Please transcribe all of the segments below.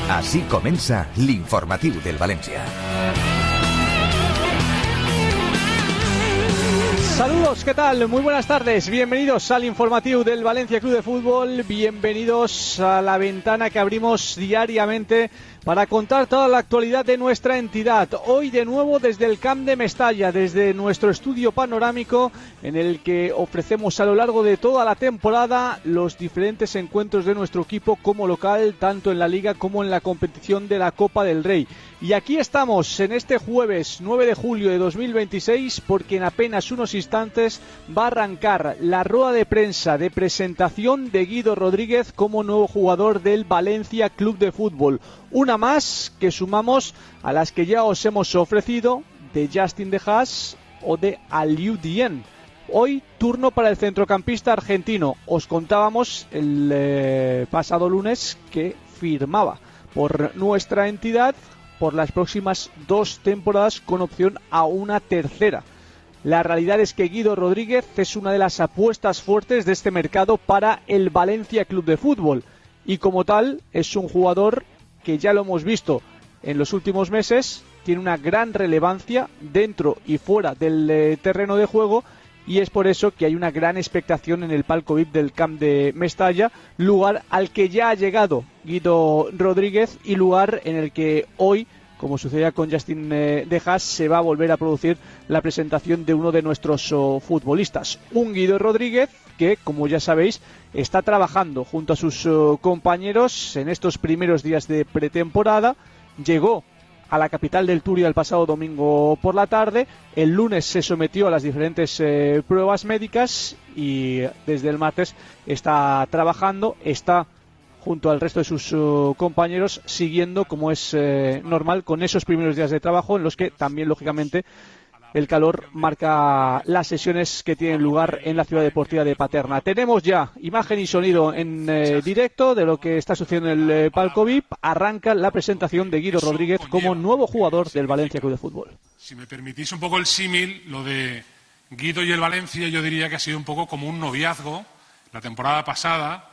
Així comença l'informatiu del València. Saludos, ¿qué tal? Muy buenas tardes, bienvenidos al informativo del Valencia Club de Fútbol, bienvenidos a la ventana que abrimos diariamente para contar toda la actualidad de nuestra entidad. Hoy de nuevo desde el Camp de Mestalla, desde nuestro estudio panorámico en el que ofrecemos a lo largo de toda la temporada los diferentes encuentros de nuestro equipo como local, tanto en la Liga como en la competición de la Copa del Rey. Y aquí estamos en este jueves 9 de julio de 2026 porque en apenas unos instantes va a arrancar la rueda de prensa de presentación de Guido Rodríguez como nuevo jugador del Valencia Club de Fútbol. Una más que sumamos a las que ya os hemos ofrecido de Justin De Haas o de Aliou Dieng. Hoy turno para el centrocampista argentino. Os contábamos el pasado lunes que firmaba por nuestra entidad por las próximas 2 temporadas con opción a una tercera. La realidad es que Guido Rodríguez es una de las apuestas fuertes de este mercado para el Valencia Club de Fútbol y como tal es un jugador que ya lo hemos visto en los últimos meses, tiene una gran relevancia dentro y fuera del terreno de juego y es por eso que hay una gran expectación en el palco VIP del Camp de Mestalla, lugar al que ya ha llegado Guido Rodríguez y lugar en el que hoy, como sucedía con Justin De Haas, se va a volver a producir la presentación de uno de nuestros futbolistas. Un Guido Rodríguez que, como ya sabéis, está trabajando junto a sus compañeros en estos primeros días de pretemporada. Llegó a la capital del Turia el pasado domingo por la tarde. El lunes se sometió a las diferentes pruebas médicas y desde el martes está trabajando, está junto al resto de sus compañeros siguiendo, como es normal, con esos primeros días de trabajo en los que también, lógicamente, el calor marca las sesiones que tienen lugar en la ciudad deportiva de Paterna. Tenemos ya imagen y sonido en directo de lo que está sucediendo en el palco VIP. Arranca la presentación de Guido Rodríguez como nuevo jugador del Valencia Club de Fútbol. Si me permitís un poco el símil, lo de Guido y el Valencia, yo diría que ha sido un poco como un noviazgo. La temporada pasada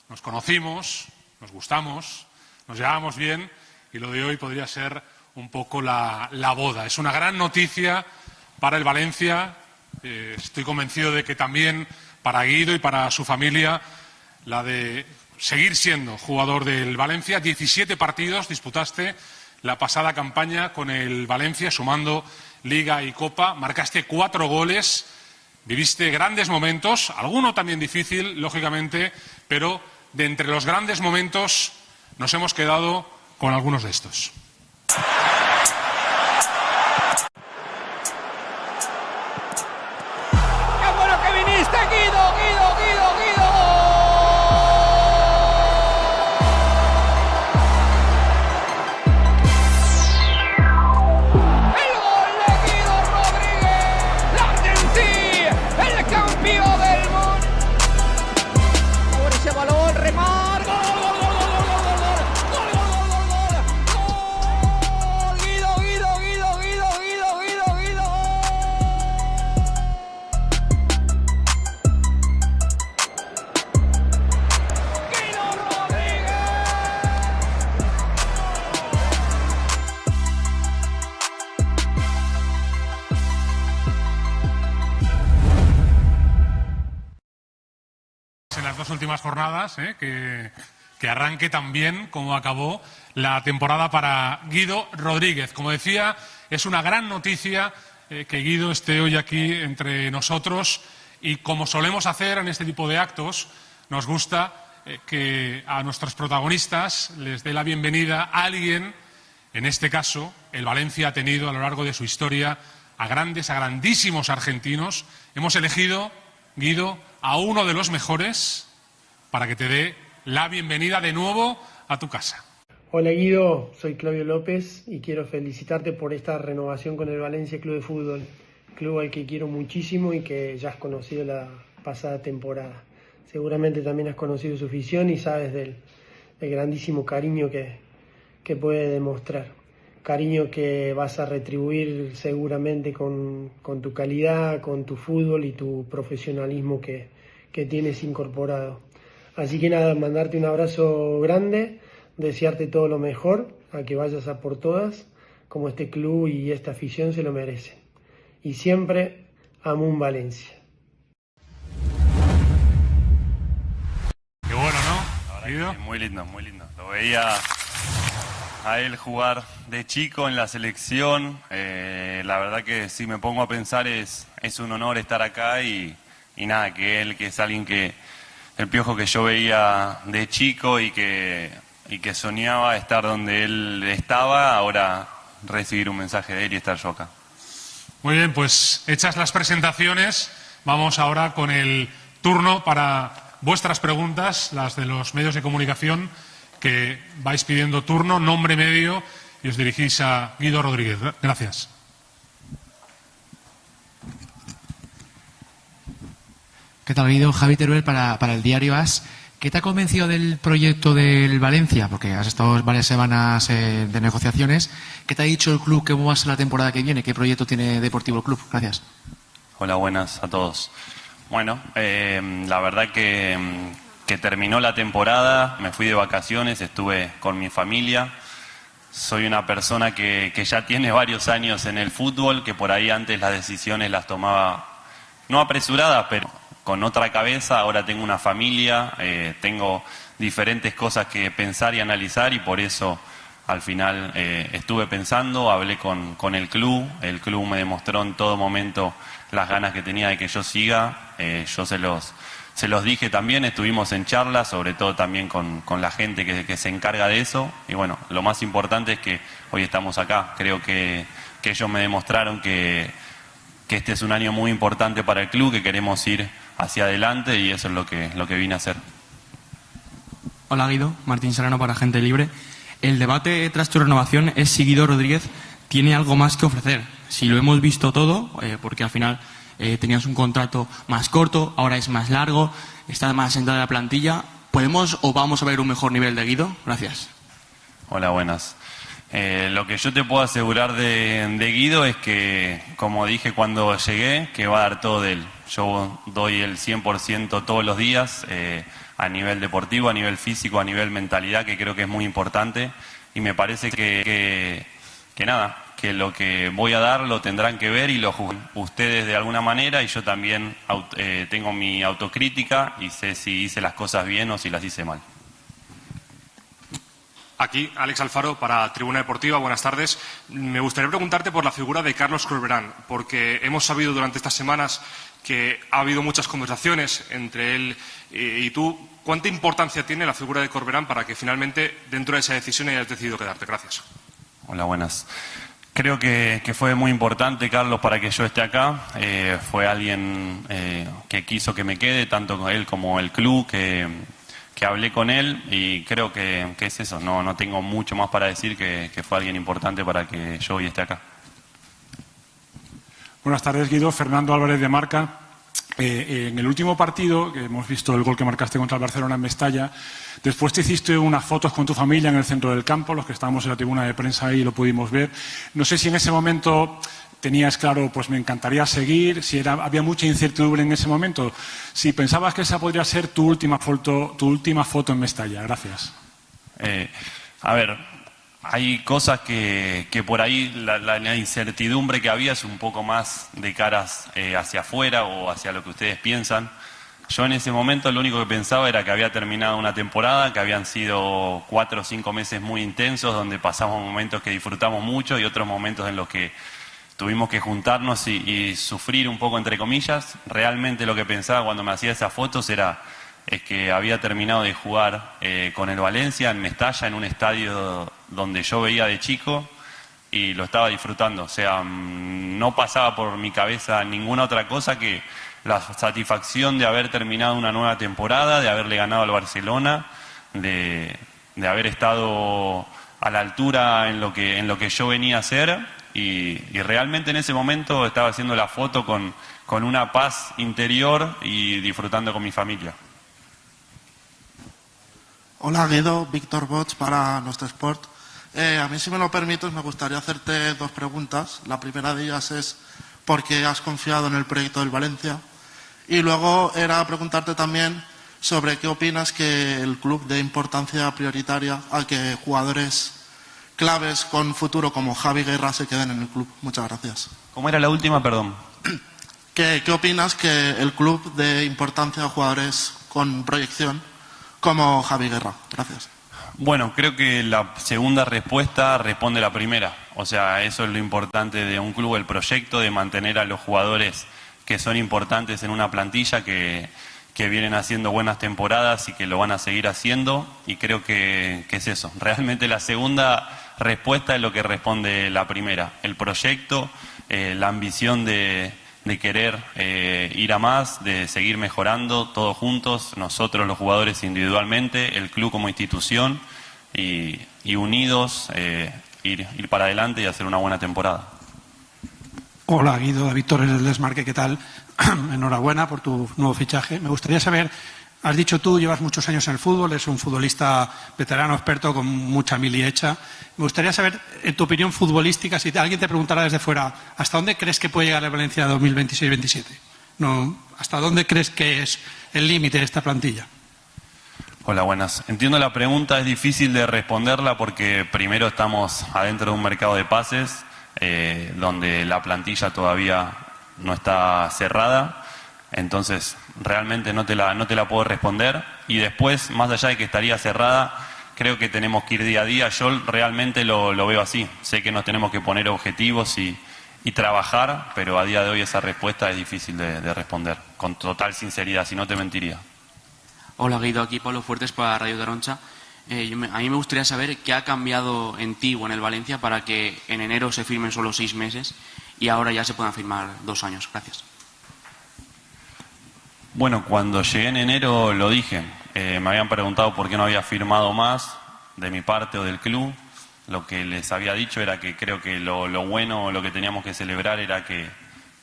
nos conocimos, nos gustamos, nos llevábamos bien y lo de hoy podría ser un poco la boda. Es una gran noticia para el Valencia, estoy convencido de que también para Guido y para su familia, la de seguir siendo jugador del Valencia. 17 partidos disputaste la pasada campaña con el Valencia, sumando Liga y Copa, marcaste 4 goles, viviste grandes momentos, alguno también difícil, lógicamente, pero de entre los grandes momentos nos hemos quedado con algunos de estos. En las 2 últimas jornadas, que arranque también como acabó la temporada para Guido Rodríguez. Como decía, es una gran noticia que Guido esté hoy aquí entre nosotros y como solemos hacer en este tipo de actos, nos gusta que a nuestros protagonistas les dé la bienvenida a alguien. En este caso, el Valencia ha tenido a lo largo de su historia a grandísimos argentinos. Hemos elegido, Guido, a uno de los mejores para que te dé la bienvenida de nuevo a tu casa. Hola Guido, soy Claudio López y quiero felicitarte por esta renovación con el Valencia Club de Fútbol, club al que quiero muchísimo y que ya has conocido la pasada temporada. Seguramente también has conocido su afición y sabes del grandísimo cariño que puede demostrar. Cariño que vas a retribuir seguramente con tu calidad, con tu fútbol y tu profesionalismo que tienes incorporado. Así que nada, mandarte un abrazo grande, desearte todo lo mejor, a que vayas a por todas, como este club y esta afición se lo merecen. Y siempre Amun Valencia. Qué bueno, ¿no? Sí, muy lindo, muy lindo. Lo veía a él jugar de chico en la selección. La verdad que si me pongo a pensar es un honor estar acá y nada, que él, que es alguien que, el Piojo que yo veía de chico y que soñaba estar donde él estaba, ahora recibir un mensaje de él y estar yo acá. Muy bien, pues hechas las presentaciones, vamos ahora con el turno para vuestras preguntas, las de los medios de comunicación, que vais pidiendo turno, nombre, medio, y os dirigís a Guido Rodríguez. Gracias. ¿Qué tal, Guido? Javi Teruel para el diario AS. ¿Qué te ha convencido del proyecto del Valencia? Porque has estado varias semanas de negociaciones. ¿Qué te ha dicho el club? ¿Cómo va a ser la temporada que viene? ¿Qué proyecto tiene Deportivo el club? Gracias. Hola, buenas a todos. Bueno, la verdad que terminó la temporada, me fui de vacaciones, estuve con mi familia. Soy una persona que ya tiene varios años en el fútbol, que por ahí antes las decisiones las tomaba, no apresuradas, pero con otra cabeza. Ahora tengo una familia, tengo diferentes cosas que pensar y analizar, y por eso al final estuve pensando, hablé con el club me demostró en todo momento las ganas que tenía de que yo siga. Yo se los dije también, estuvimos en charlas, sobre todo también con la gente que se encarga de eso, y bueno, lo más importante es que hoy estamos acá. Creo que ellos me demostraron que este es un año muy importante para el club, que queremos ir hacia adelante, y eso es lo que vine a hacer. Hola, Guido, Martín Serrano para Gente Libre. El debate tras tu renovación es si Guido Rodríguez tiene algo más que ofrecer. Si lo hemos visto todo, porque al final tenías un contrato más corto, ahora es más largo, está más sentada en la plantilla. ¿Podemos o vamos a ver un mejor nivel de Guido? Gracias. Hola, buenas. Lo que yo te puedo asegurar de Guido es que, como dije cuando llegué, que va a dar todo de él. Yo doy el 100% todos los días, a nivel deportivo, a nivel físico, a nivel mentalidad, que creo que es muy importante, y me parece que lo que voy a dar lo tendrán que ver y lo juzgan ustedes de alguna manera, y yo también tengo mi autocrítica y sé si hice las cosas bien o si las hice mal. Aquí, Alex Alfaro para Tribuna Deportiva. Buenas tardes. Me gustaría preguntarte por la figura de Carlos Corberán, porque hemos sabido durante estas semanas que ha habido muchas conversaciones entre él y tú. ¿Cuánta importancia tiene la figura de Corberán para que finalmente, dentro de esa decisión, hayas decidido quedarte? Gracias. Hola, buenas. Creo que fue muy importante, Carlos, para que yo esté acá. Fue alguien que quiso que me quede, tanto él como el club, que hablé con él, y creo que es eso. No tengo mucho más para decir, que fue alguien importante para que yo hoy esté acá. Buenas tardes, Guido. Fernando Álvarez de Marca. En el último partido, que hemos visto el gol que marcaste contra el Barcelona en Mestalla, después te hiciste unas fotos con tu familia en el centro del campo, los que estábamos en la tribuna de prensa ahí lo pudimos ver. No sé si en ese momento tenías claro, pues me encantaría seguir, si había mucha incertidumbre en ese momento, si pensabas que esa podría ser tu última foto en Mestalla. Gracias. A ver, hay cosas que por ahí la incertidumbre que había es un poco más de caras hacia afuera o hacia lo que ustedes piensan. Yo en ese momento lo único que pensaba era que había terminado una temporada, que habían sido 4 o 5 meses muy intensos, donde pasamos momentos que disfrutamos mucho y otros momentos en los que tuvimos que juntarnos y sufrir un poco, entre comillas. Realmente lo que pensaba cuando me hacía esas fotos es que había terminado de jugar con el Valencia en Mestalla, en un estadio donde yo veía de chico, y lo estaba disfrutando. O sea, no pasaba por mi cabeza ninguna otra cosa que la satisfacción de haber terminado una nueva temporada, de haberle ganado al Barcelona, de haber estado a la altura en lo que yo venía a hacer, y realmente en ese momento estaba haciendo la foto con una paz interior y disfrutando con mi familia. Hola, Guido, Víctor Bots para Nuestro Sport. A mí, si me lo permites, me gustaría hacerte 2 preguntas. La primera de ellas es ¿por qué has confiado en el proyecto del Valencia? Y luego era preguntarte también sobre qué opinas que el club dé importancia prioritaria a que jugadores claves con futuro como Javi Guerra se queden en el club. Muchas gracias. ¿Cómo era la última, perdón? ¿Qué opinas que el club dé importancia a jugadores con proyección como Javi Guerra? Gracias. Bueno, creo que la segunda respuesta responde a la primera. O sea, eso es lo importante de un club, el proyecto de mantener a los jugadores que son importantes en una plantilla, que vienen haciendo buenas temporadas y que lo van a seguir haciendo. Y creo que es eso. Realmente la segunda respuesta es lo que responde la primera. El proyecto, la ambición de querer ir a más, de seguir mejorando todos juntos, nosotros los jugadores individualmente, el club como institución y unidos ir para adelante y hacer una buena temporada. Hola Guido, David Torres del Desmarque, ¿qué tal? Enhorabuena por tu nuevo fichaje. Me gustaría saber, has dicho tú, llevas muchos años en el fútbol, eres un futbolista veterano, experto, con mucha mili hecha. Me gustaría saber, en tu opinión futbolística, si alguien te preguntara desde fuera, ¿hasta dónde crees que puede llegar el Valencia 2026-27? No, ¿hasta dónde crees que es el límite de esta plantilla? Hola, buenas. Entiendo la pregunta, es difícil de responderla porque primero estamos adentro de un mercado de pases donde la plantilla todavía no está cerrada. Entonces, realmente no te la puedo responder. Y después, más allá de que estaría cerrada, creo que tenemos que ir día a día. Yo realmente lo veo así. Sé que nos tenemos que poner objetivos y trabajar, pero a día de hoy esa respuesta es difícil de responder. Con total sinceridad, si no te mentiría. Hola Guido, aquí Pablo Fuertes para Radio Taroncha. A mí me gustaría saber qué ha cambiado en ti o en el Valencia para que en enero se firmen solo 6 meses y ahora ya se puedan firmar 2 años. Gracias. Bueno, cuando llegué en enero lo dije. Me habían preguntado por qué no había firmado más de mi parte o del club. Lo que les había dicho era que creo que lo bueno, lo que teníamos que celebrar era que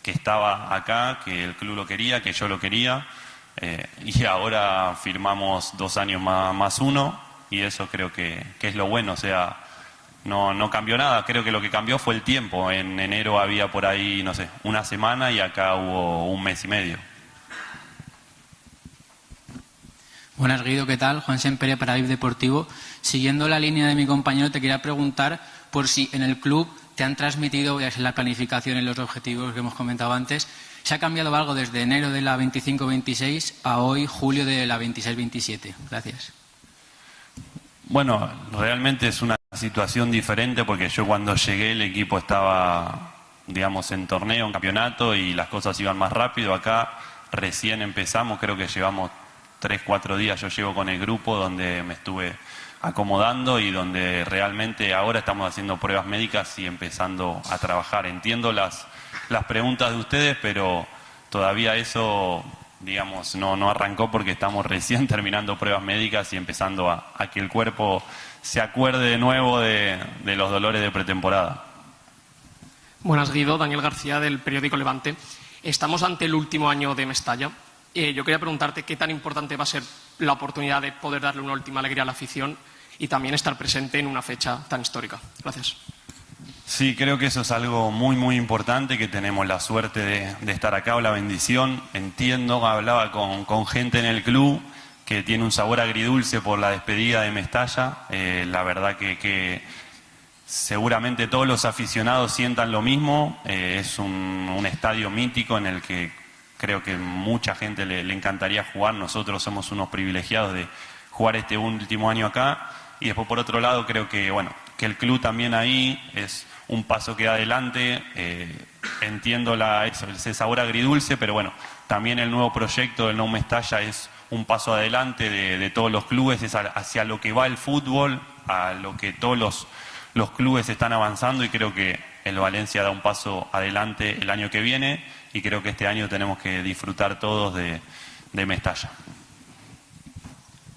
estaba acá, que el club lo quería, que yo lo quería. Y ahora firmamos 2 años más 1 y eso creo que es lo bueno. O sea, no cambió nada. Creo que lo que cambió fue el tiempo. En enero había por ahí, no sé, 1 semana y acá hubo 1 mes y medio. Buenas Guido, ¿qué tal? Juan Semperia para VIP Deportivo. Siguiendo la línea de mi compañero, te quería preguntar por si en el club te han transmitido, ya sea en la planificación, en los objetivos que hemos comentado antes, ¿se ha cambiado algo desde enero de la 25-26 a hoy, julio de la 26-27? Gracias. Bueno, realmente es una situación diferente porque yo cuando llegué el equipo estaba, digamos, en torneo, en campeonato y las cosas iban más rápido. Acá recién empezamos, creo que llevamos 3-4 días, yo llevo con el grupo donde me estuve acomodando y donde realmente ahora estamos haciendo pruebas médicas y empezando a trabajar. Entiendo las preguntas de ustedes, pero todavía eso, digamos, no arrancó porque estamos recién terminando pruebas médicas y empezando a que el cuerpo se acuerde de nuevo de los dolores de pretemporada. Buenas Guido, Daniel García del periódico Levante. Estamos ante el último año de Mestalla. Yo quería preguntarte qué tan importante va a ser la oportunidad de poder darle una última alegría a la afición y también estar presente en una fecha tan histórica. Gracias. Sí, creo que eso es algo muy importante, que tenemos la suerte de estar acá o la bendición. Entiendo, hablaba con gente en el club que tiene un sabor agridulce por la despedida de Mestalla. La verdad que seguramente todos los aficionados sientan lo mismo. Es un estadio mítico en el que creo que mucha gente le encantaría jugar. Nosotros somos unos privilegiados de jugar este último año acá. Y después, por otro lado, creo que que el club también ahí es un paso que adelante. Entiendo ese sabor agridulce, pero bueno, también el nuevo proyecto del Nou Mestalla es un paso adelante de todos los clubes, es hacia lo que va el fútbol, a lo que todos los clubes están avanzando, y creo que el Valencia da un paso adelante el año que viene, y creo que este año tenemos que disfrutar todos de Mestalla.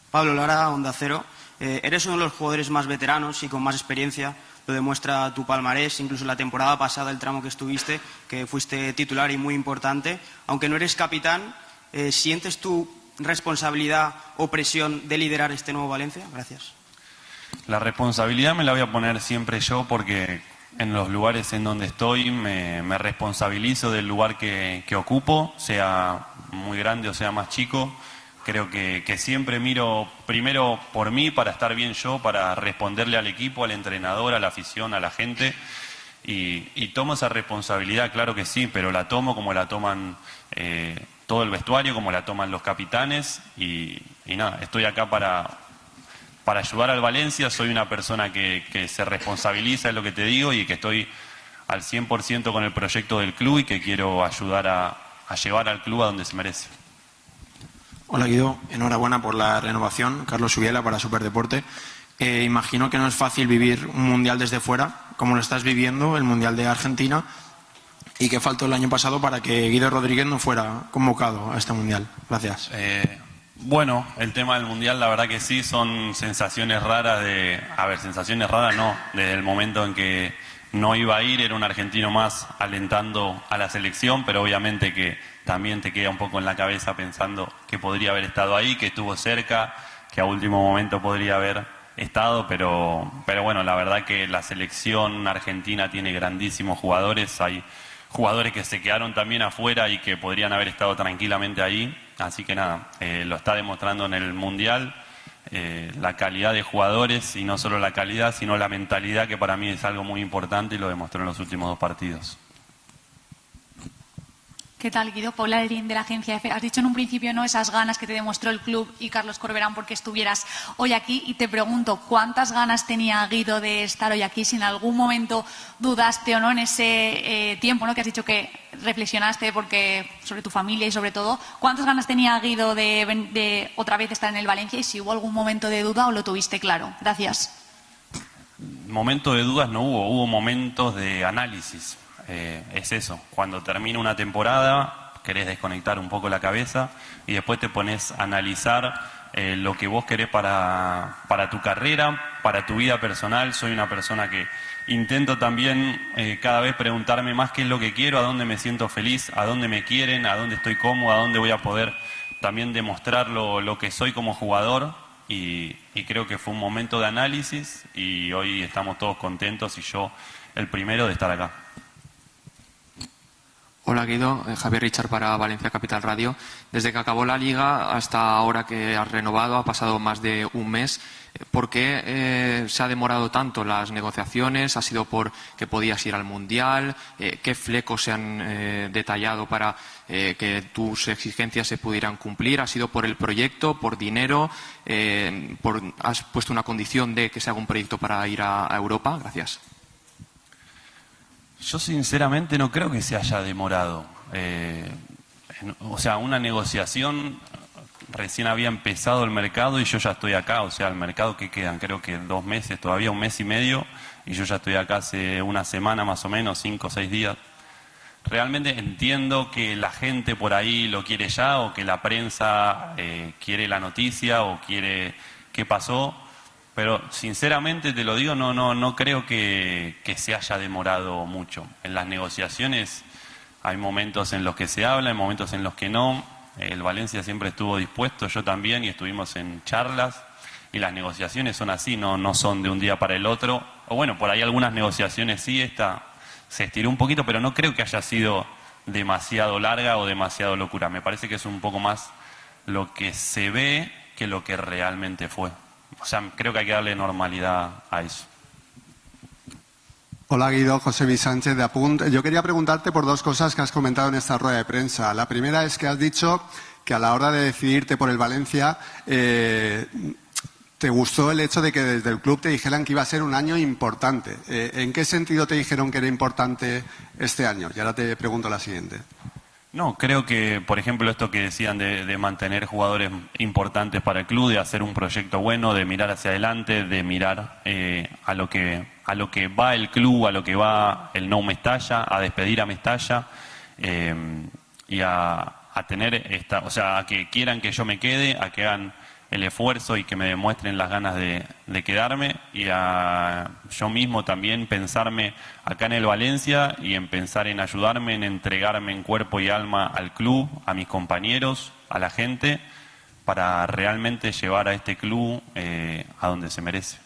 Pablo Lara, Onda Cero. Eres uno de los jugadores más veteranos y con más experiencia, lo demuestra tu palmarés, incluso la temporada pasada, el tramo que estuviste, que fuiste titular y muy importante. Aunque no eres capitán, ¿sientes tu responsabilidad o presión de liderar este nuevo Valencia? Gracias. La responsabilidad me la voy a poner siempre yo, porque en los lugares en donde estoy me responsabilizo del lugar que ocupo, sea muy grande o sea más chico. Creo que siempre miro primero por mí, para estar bien yo, para responderle al equipo, al entrenador, a la afición, a la gente. Y tomo esa responsabilidad, claro que sí, pero la tomo como la toman todo el vestuario, como la toman los capitanes. Y nada, estoy acá para ayudar al Valencia. Soy una persona que se responsabiliza, es lo que te digo, y que estoy al 100% con el proyecto del club y que quiero ayudar a llevar al club a donde se merece. Hola Guido, enhorabuena por la renovación. Carlos Subiela para Superdeporte. Imagino que no es fácil vivir un mundial desde fuera, como lo estás viviendo, el mundial de Argentina, y que faltó el año pasado para que Guido Rodríguez no fuera convocado a este mundial. Gracias. Bueno, el tema del mundial, la verdad que sí, son sensaciones raras sensaciones raras no, desde el momento en que no iba a ir, era un argentino más alentando a la selección, pero obviamente que también te queda un poco en la cabeza pensando que podría haber estado ahí, que estuvo cerca, que a último momento podría haber estado, pero bueno, la verdad que la selección argentina tiene grandísimos jugadores, hay jugadores que se quedaron también afuera y que podrían haber estado tranquilamente ahí, así que nada, lo está demostrando en el Mundial. La calidad de jugadores, y no solo la calidad, sino la mentalidad, que para mí es algo muy importante y lo demostró en los últimos 2 partidos. ¿Qué tal, Guido? Paula Lerín, de la agencia EFE. Has dicho en un principio, ¿no?, esas ganas que te demostró el club y Carlos Corberán porque estuvieras hoy aquí, y te pregunto, ¿cuántas ganas tenía Guido de estar hoy aquí? Si en algún momento dudaste o no en ese tiempo, ¿no?, que has dicho que reflexionaste sobre tu familia y sobre todo, ¿cuántas ganas tenía Guido de otra vez estar en el Valencia, y si hubo algún momento de duda o lo tuviste claro? Gracias. Momento de dudas no hubo momentos de análisis. Es eso, cuando termina una temporada querés desconectar un poco la cabeza y después te pones a analizar lo que vos querés para tu carrera, para tu vida personal. Soy una persona que intento también cada vez preguntarme más qué es lo que quiero, a dónde me siento feliz, a dónde me quieren, a dónde estoy cómodo, a dónde voy a poder también demostrar lo que soy como jugador, y creo que fue un momento de análisis y hoy estamos todos contentos y yo el primero de estar acá. Hola Guido, Javier Richard para Valencia Capital Radio. Desde que acabó la Liga hasta ahora que has renovado ha pasado más de un mes. ¿Por qué se ha demorado tanto las negociaciones? ¿Ha sido porque podías ir al Mundial? ¿Qué flecos se han detallado para que tus exigencias se pudieran cumplir? ¿Ha sido por el proyecto, por dinero? ¿Has puesto una condición de que se haga un proyecto para ir a Europa? Gracias. Yo sinceramente no creo que se haya demorado. O sea, una negociación, recién había empezado el mercado y yo ya estoy acá. O sea, el mercado que quedan, creo que 2 meses, todavía 1 mes y medio, y yo ya estoy acá hace una semana más o menos, 5 o 6 días. Realmente entiendo que la gente por ahí lo quiere ya, o que la prensa quiere la noticia o quiere qué pasó. Pero sinceramente te lo digo, no creo que se haya demorado mucho. En las negociaciones hay momentos en los que se habla, hay momentos en los que no. El Valencia siempre estuvo dispuesto, yo también, y estuvimos en charlas. Y las negociaciones son así, no son de un día para el otro. O bueno, por ahí algunas negociaciones sí, esta se estiró un poquito, pero no creo que haya sido demasiado larga o demasiado locura. Me parece que es un poco más lo que se ve que lo que realmente fue. O sea, creo que hay que darle normalidad a eso. Hola Guido, José Luis Sánchez de Apunt. Yo quería preguntarte por 2 cosas que has comentado en esta rueda de prensa. La primera es que has dicho que a la hora de decidirte por el Valencia te gustó el hecho de que desde el club te dijeran que iba a ser un año importante. ¿En qué sentido te dijeron que era importante este año? Y ahora te pregunto la siguiente. No, creo que, por ejemplo, esto que decían de mantener jugadores importantes para el club, de hacer un proyecto bueno, de mirar hacia adelante, de mirar a lo que va el club, a lo que va el no Mestalla, a despedir a Mestalla y a tener o sea, a que quieran que yo me quede, a que hagan el esfuerzo y que me demuestren las ganas de quedarme, y a yo mismo también pensarme acá en el Valencia y en pensar en ayudarme, en entregarme en cuerpo y alma al club, a mis compañeros, a la gente, para realmente llevar a este club a donde se merece.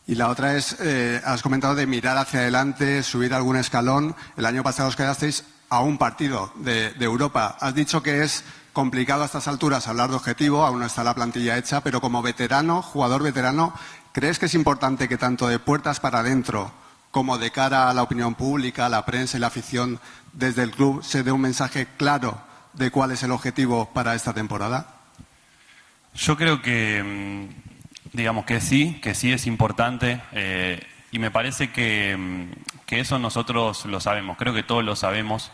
Y la otra es, has comentado de mirar hacia adelante, subir algún escalón. El año pasado os quedasteis a un partido de Europa. Has dicho que es complicado a estas alturas hablar de objetivo, aún no está la plantilla hecha, pero como veterano, jugador veterano, ¿crees que es importante que tanto de puertas para adentro como de cara a la opinión pública, a la prensa y la afición desde el club se dé un mensaje claro de cuál es el objetivo para esta temporada? Yo creo que, digamos que sí es importante y me parece que eso nosotros lo sabemos, creo que todos lo sabemos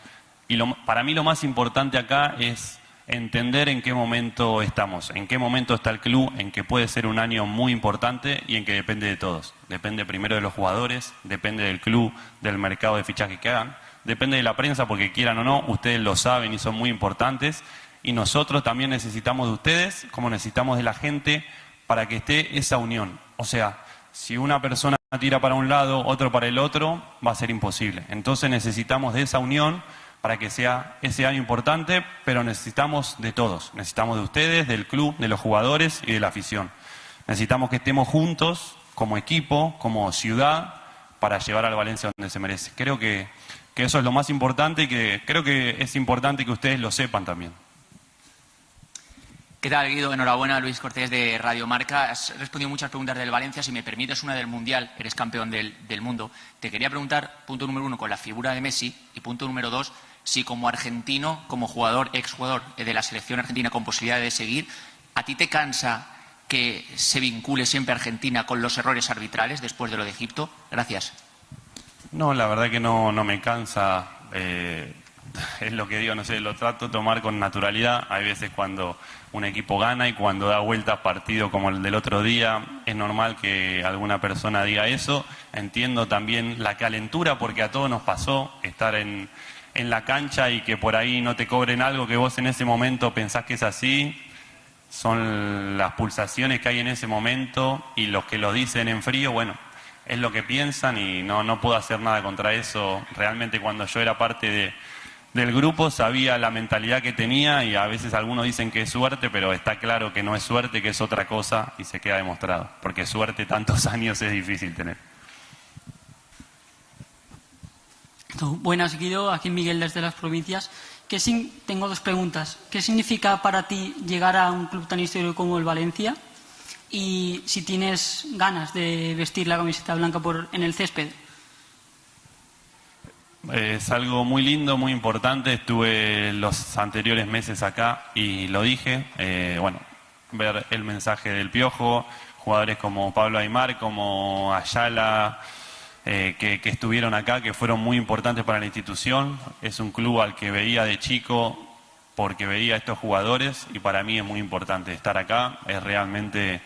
y para mí lo más importante acá es entender en qué momento estamos, en qué momento está el club, en que puede ser un año muy importante y en que depende de todos. Depende primero de los jugadores, depende del club, del mercado de fichajes que hagan, depende de la prensa porque quieran o no, ustedes lo saben y son muy importantes y nosotros también necesitamos de ustedes como necesitamos de la gente para que esté esa unión. O sea, si una persona tira para un lado, otro para el otro, va a ser imposible. Entonces necesitamos de esa unión para que sea ese año importante, pero necesitamos de todos. Necesitamos de ustedes, del club, de los jugadores y de la afición. Necesitamos que estemos juntos, como equipo, como ciudad, para llevar al Valencia donde se merece. Creo que eso es lo más importante y que creo que es importante que ustedes lo sepan también. ¿Qué tal, Guido? Enhorabuena, Luis Cortés de Radio Marca. Has respondido muchas preguntas del Valencia. Si me permites una del Mundial, eres campeón del mundo. Te quería preguntar, punto número 1, con la figura de Messi y punto número 2, si como argentino, como jugador, exjugador de la selección argentina con posibilidad de seguir, ¿a ti te cansa que se vincule siempre Argentina con los errores arbitrales después de lo de Egipto? Gracias. No, la verdad que no me cansa. Es lo que digo, no sé, lo trato de tomar con naturalidad. Hay veces cuando un equipo gana y cuando da vueltas partido como el del otro día, es normal que alguna persona diga eso. Entiendo también la calentura porque a todos nos pasó estar en la cancha y que por ahí no te cobren algo que vos en ese momento pensás que es así. Son las pulsaciones que hay en ese momento y los que lo dicen en frío, bueno, es lo que piensan y no puedo hacer nada contra eso. Realmente cuando yo era parte del grupo sabía la mentalidad que tenía y a veces algunos dicen que es suerte, pero está claro que no es suerte, que es otra cosa y se queda demostrado, porque suerte tantos años es difícil tener. Buenas, Guido, aquí Miguel desde las provincias. Tengo dos preguntas. ¿Qué significa para ti llegar a un club tan histórico como el Valencia? Y si tienes ganas de vestir la camiseta blanca en el césped. Es algo muy lindo, muy importante. Estuve los anteriores meses acá y lo dije. Ver el mensaje del Piojo, jugadores como Pablo Aimar, como Ayala, que estuvieron acá, que fueron muy importantes para la institución. Es un club al que veía de chico porque veía a estos jugadores y para mí es muy importante estar acá. Es realmente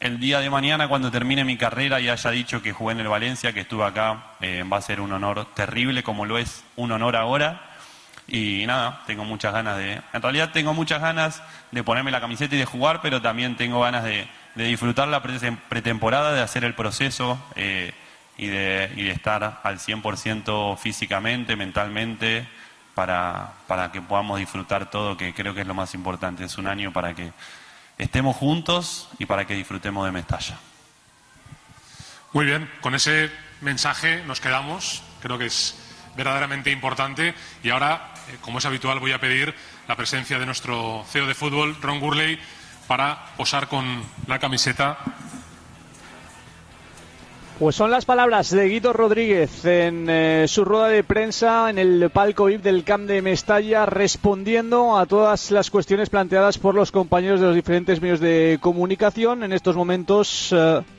el día de mañana cuando termine mi carrera y haya dicho que jugué en el Valencia, que estuve acá, va a ser un honor terrible como lo es un honor ahora. Y nada, tengo muchas ganas en realidad tengo muchas ganas de ponerme la camiseta y de jugar, pero también tengo ganas de disfrutar la pretemporada, de hacer el proceso y de estar al 100% físicamente, mentalmente, para que podamos disfrutar todo, que creo que es lo más importante. Es un año para que estemos juntos y para que disfrutemos de Mestalla. Muy bien, con ese mensaje nos quedamos, creo que es verdaderamente importante y ahora, como es habitual, voy a pedir la presencia de nuestro CEO de fútbol, Ron Gurley, para posar con la camiseta. Pues son las palabras de Guido Rodríguez en su rueda de prensa en el palco VIP del Camp de Mestalla, respondiendo a todas las cuestiones planteadas por los compañeros de los diferentes medios de comunicación. En estos momentos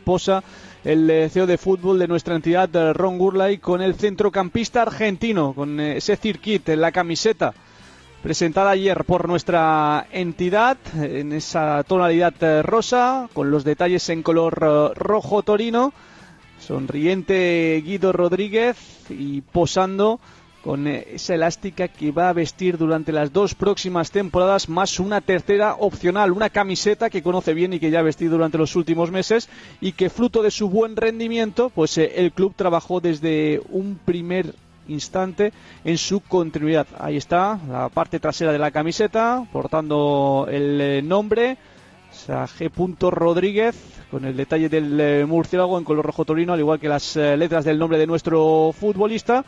posa el CEO de fútbol de nuestra entidad, Ron Gurley, con el centrocampista argentino, con ese circuit en la camiseta presentada ayer por nuestra entidad en esa tonalidad rosa, con los detalles en color rojo torino. Sonriente Guido Rodríguez y posando con esa elástica que va a vestir durante las 2 próximas temporadas, más una tercera opcional, una camiseta que conoce bien y que ya ha vestido durante los últimos meses y que fruto de su buen rendimiento, pues el club trabajó desde un primer instante en su continuidad. Ahí está la parte trasera de la camiseta, portando el nombre G. Rodríguez, con el detalle del murciélago en color rojo torino, al igual que las letras del nombre de nuestro futbolista.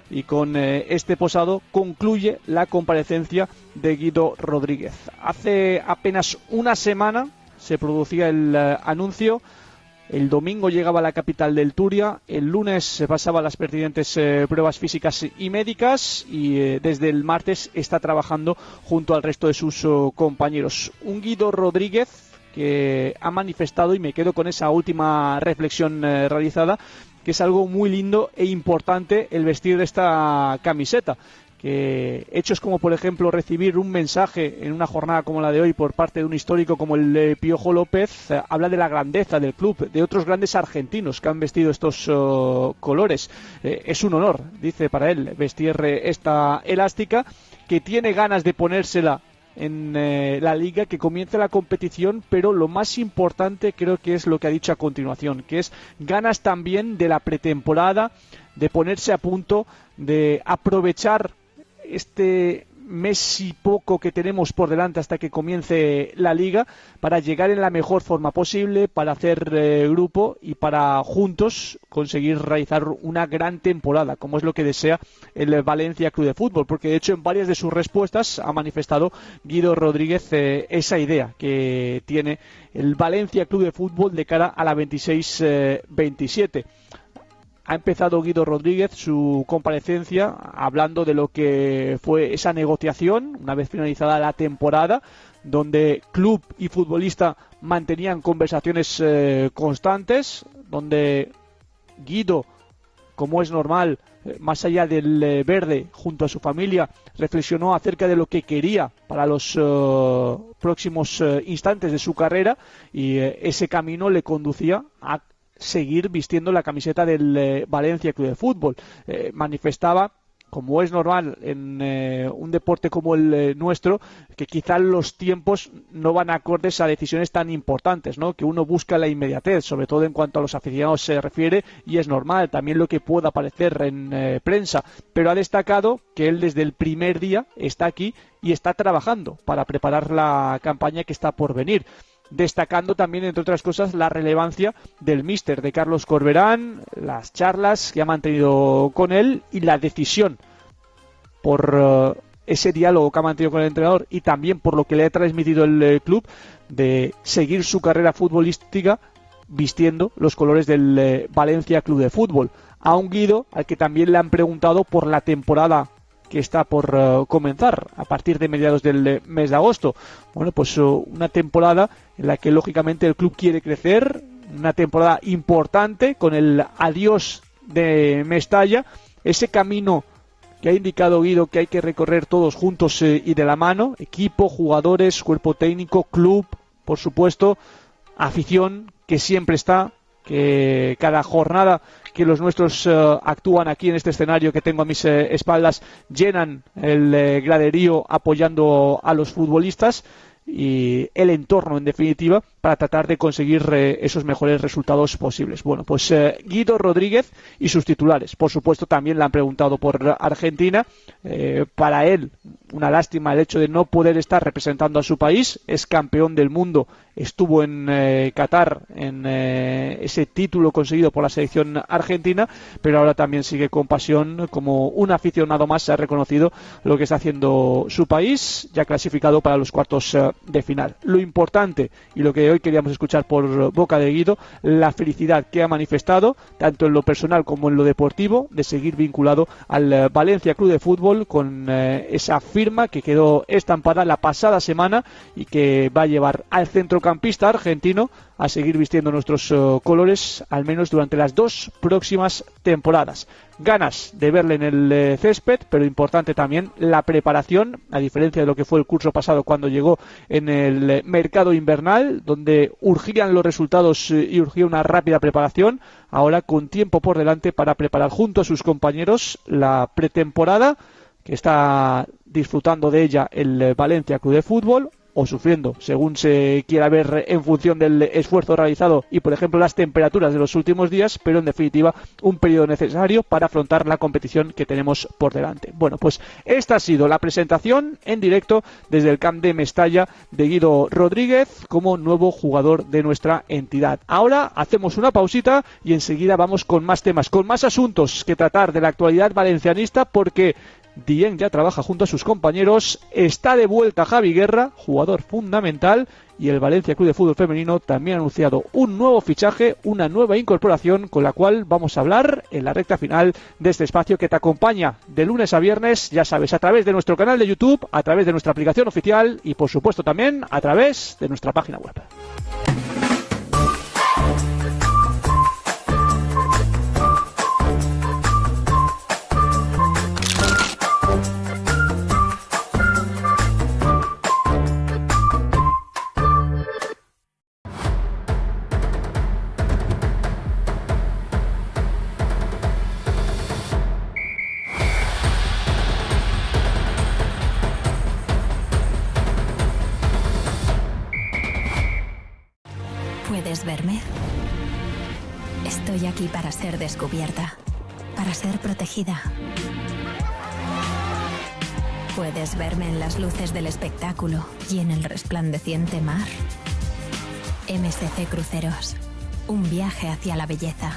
y con este posado concluye la comparecencia de Guido Rodríguez. Hace apenas una semana se producía el anuncio. El domingo llegaba a la capital del Turia, el lunes se pasaba las pertinentes pruebas físicas y médicas y desde el martes está trabajando junto al resto de sus compañeros. Un Guido Rodríguez que ha manifestado, y me quedo con esa última reflexión realizada, que es algo muy lindo e importante el vestir de esta camiseta. Que hechos como por ejemplo recibir un mensaje en una jornada como la de hoy por parte de un histórico como el Piojo López habla de la grandeza del club, de otros grandes argentinos que han vestido estos colores. Es un honor, dice para él, vestir esta elástica, que tiene ganas de ponérsela en la liga, que comience la competición, pero lo más importante creo que es lo que ha dicho a continuación, que es ganas también de la pretemporada, de ponerse a punto, de aprovechar este mes y poco que tenemos por delante hasta que comience la liga para llegar en la mejor forma posible, para hacer grupo y para juntos conseguir realizar una gran temporada, como es lo que desea el Valencia Club de Fútbol, porque de hecho en varias de sus respuestas ha manifestado Guido Rodríguez esa idea que tiene el Valencia Club de Fútbol de cara a la 26-27. Ha empezado Guido Rodríguez su comparecencia hablando de lo que fue esa negociación una vez finalizada la temporada, donde club y futbolista mantenían conversaciones constantes, donde Guido, como es normal, más allá del verde, junto a su familia, reflexionó acerca de lo que quería para los próximos instantes de su carrera, y ese camino le conducía a seguir vistiendo la camiseta del Valencia Club de Fútbol. Manifestaba, como es normal en un deporte como el nuestro, que quizás los tiempos no van acordes a decisiones tan importantes, ¿no? Que uno busca la inmediatez, sobre todo en cuanto a los aficionados se refiere, y es normal también lo que pueda aparecer en prensa, pero ha destacado que él desde el primer día está aquí y está trabajando para preparar la campaña que está por venir, destacando también, entre otras cosas, la relevancia del míster, de Carlos Corberán, las charlas que ha mantenido con él y la decisión por ese diálogo que ha mantenido con el entrenador y también por lo que le ha transmitido el club de seguir su carrera futbolística vistiendo los colores del Valencia Club de Fútbol. A un Guido al que también le han preguntado por la temporada que está por comenzar a partir de mediados del mes de agosto. Bueno, pues una temporada en la que lógicamente el club quiere crecer, una temporada importante con el adiós de Mestalla, ese camino que ha indicado Guido que hay que recorrer todos juntos y de la mano, equipo, jugadores, cuerpo técnico, club, por supuesto, afición que siempre está, que cada jornada que los nuestros actúan aquí en este escenario que tengo a mis espaldas llenan el graderío apoyando a los futbolistas y el entorno, en definitiva, para tratar de conseguir esos mejores resultados posibles. Bueno, pues Guido Rodríguez y sus titulares. Por supuesto, también le han preguntado por Argentina. Para él, una lástima el hecho de no poder estar representando a su país. Es campeón del mundo. Estuvo en Qatar en ese título conseguido por la selección argentina, pero ahora también sigue con pasión. Como un aficionado más se ha reconocido lo que está haciendo su país, ya clasificado para los cuartos de final. Lo importante y lo que hoy queríamos escuchar por boca de Guido, la felicidad que ha manifestado, tanto en lo personal como en lo deportivo, de seguir vinculado al Valencia Club de Fútbol con esa firma que quedó estampada la pasada semana y que va a llevar al centrocampista argentino a seguir vistiendo nuestros colores al menos durante las 2 próximas temporadas. Ganas de verle en el césped, pero importante también la preparación, a diferencia de lo que fue el curso pasado cuando llegó en el mercado invernal, donde urgían los resultados y urgía una rápida preparación, ahora con tiempo por delante para preparar junto a sus compañeros la pretemporada, que está disfrutando de ella el Valencia Club de Fútbol, o sufriendo, según se quiera ver en función del esfuerzo realizado y, por ejemplo, las temperaturas de los últimos días, pero en definitiva un periodo necesario para afrontar la competición que tenemos por delante. Bueno, pues esta ha sido la presentación en directo desde el Camp de Mestalla de Guido Rodríguez como nuevo jugador de nuestra entidad. Ahora hacemos una pausita y enseguida vamos con más temas, con más asuntos que tratar de la actualidad valencianista, porque Dieng ya trabaja junto a sus compañeros, está de vuelta Javi Guerra, jugador fundamental, y el Valencia Club de Fútbol Femenino también ha anunciado un nuevo fichaje, una nueva incorporación, con la cual vamos a hablar en la recta final de este espacio que te acompaña de lunes a viernes, ya sabes, a través de nuestro canal de YouTube, a través de nuestra aplicación oficial y por supuesto también a través de nuestra página web. ¿Puedes verme? Estoy aquí para ser descubierta, para ser protegida. Puedes verme en las luces del espectáculo y en el resplandeciente mar. MSC Cruceros, un viaje hacia la belleza.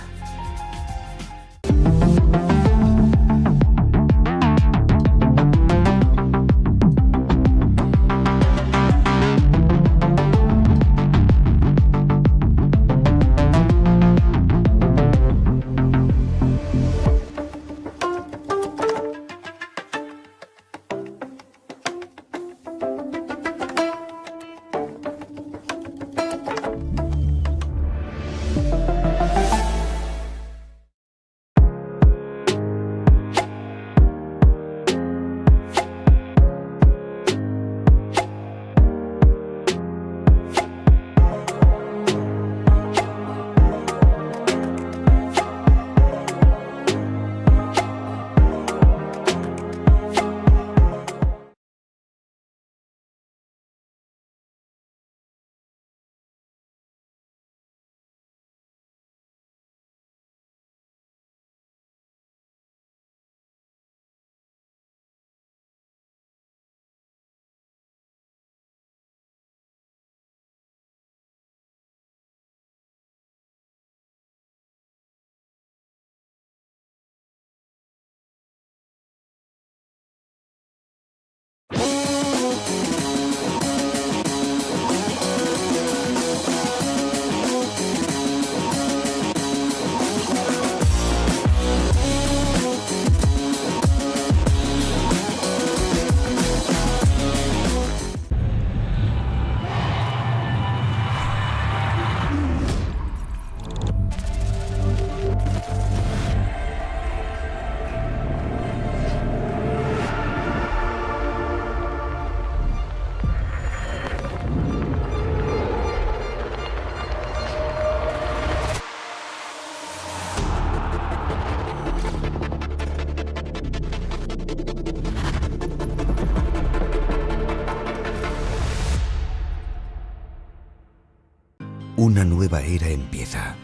Una nueva era empieza.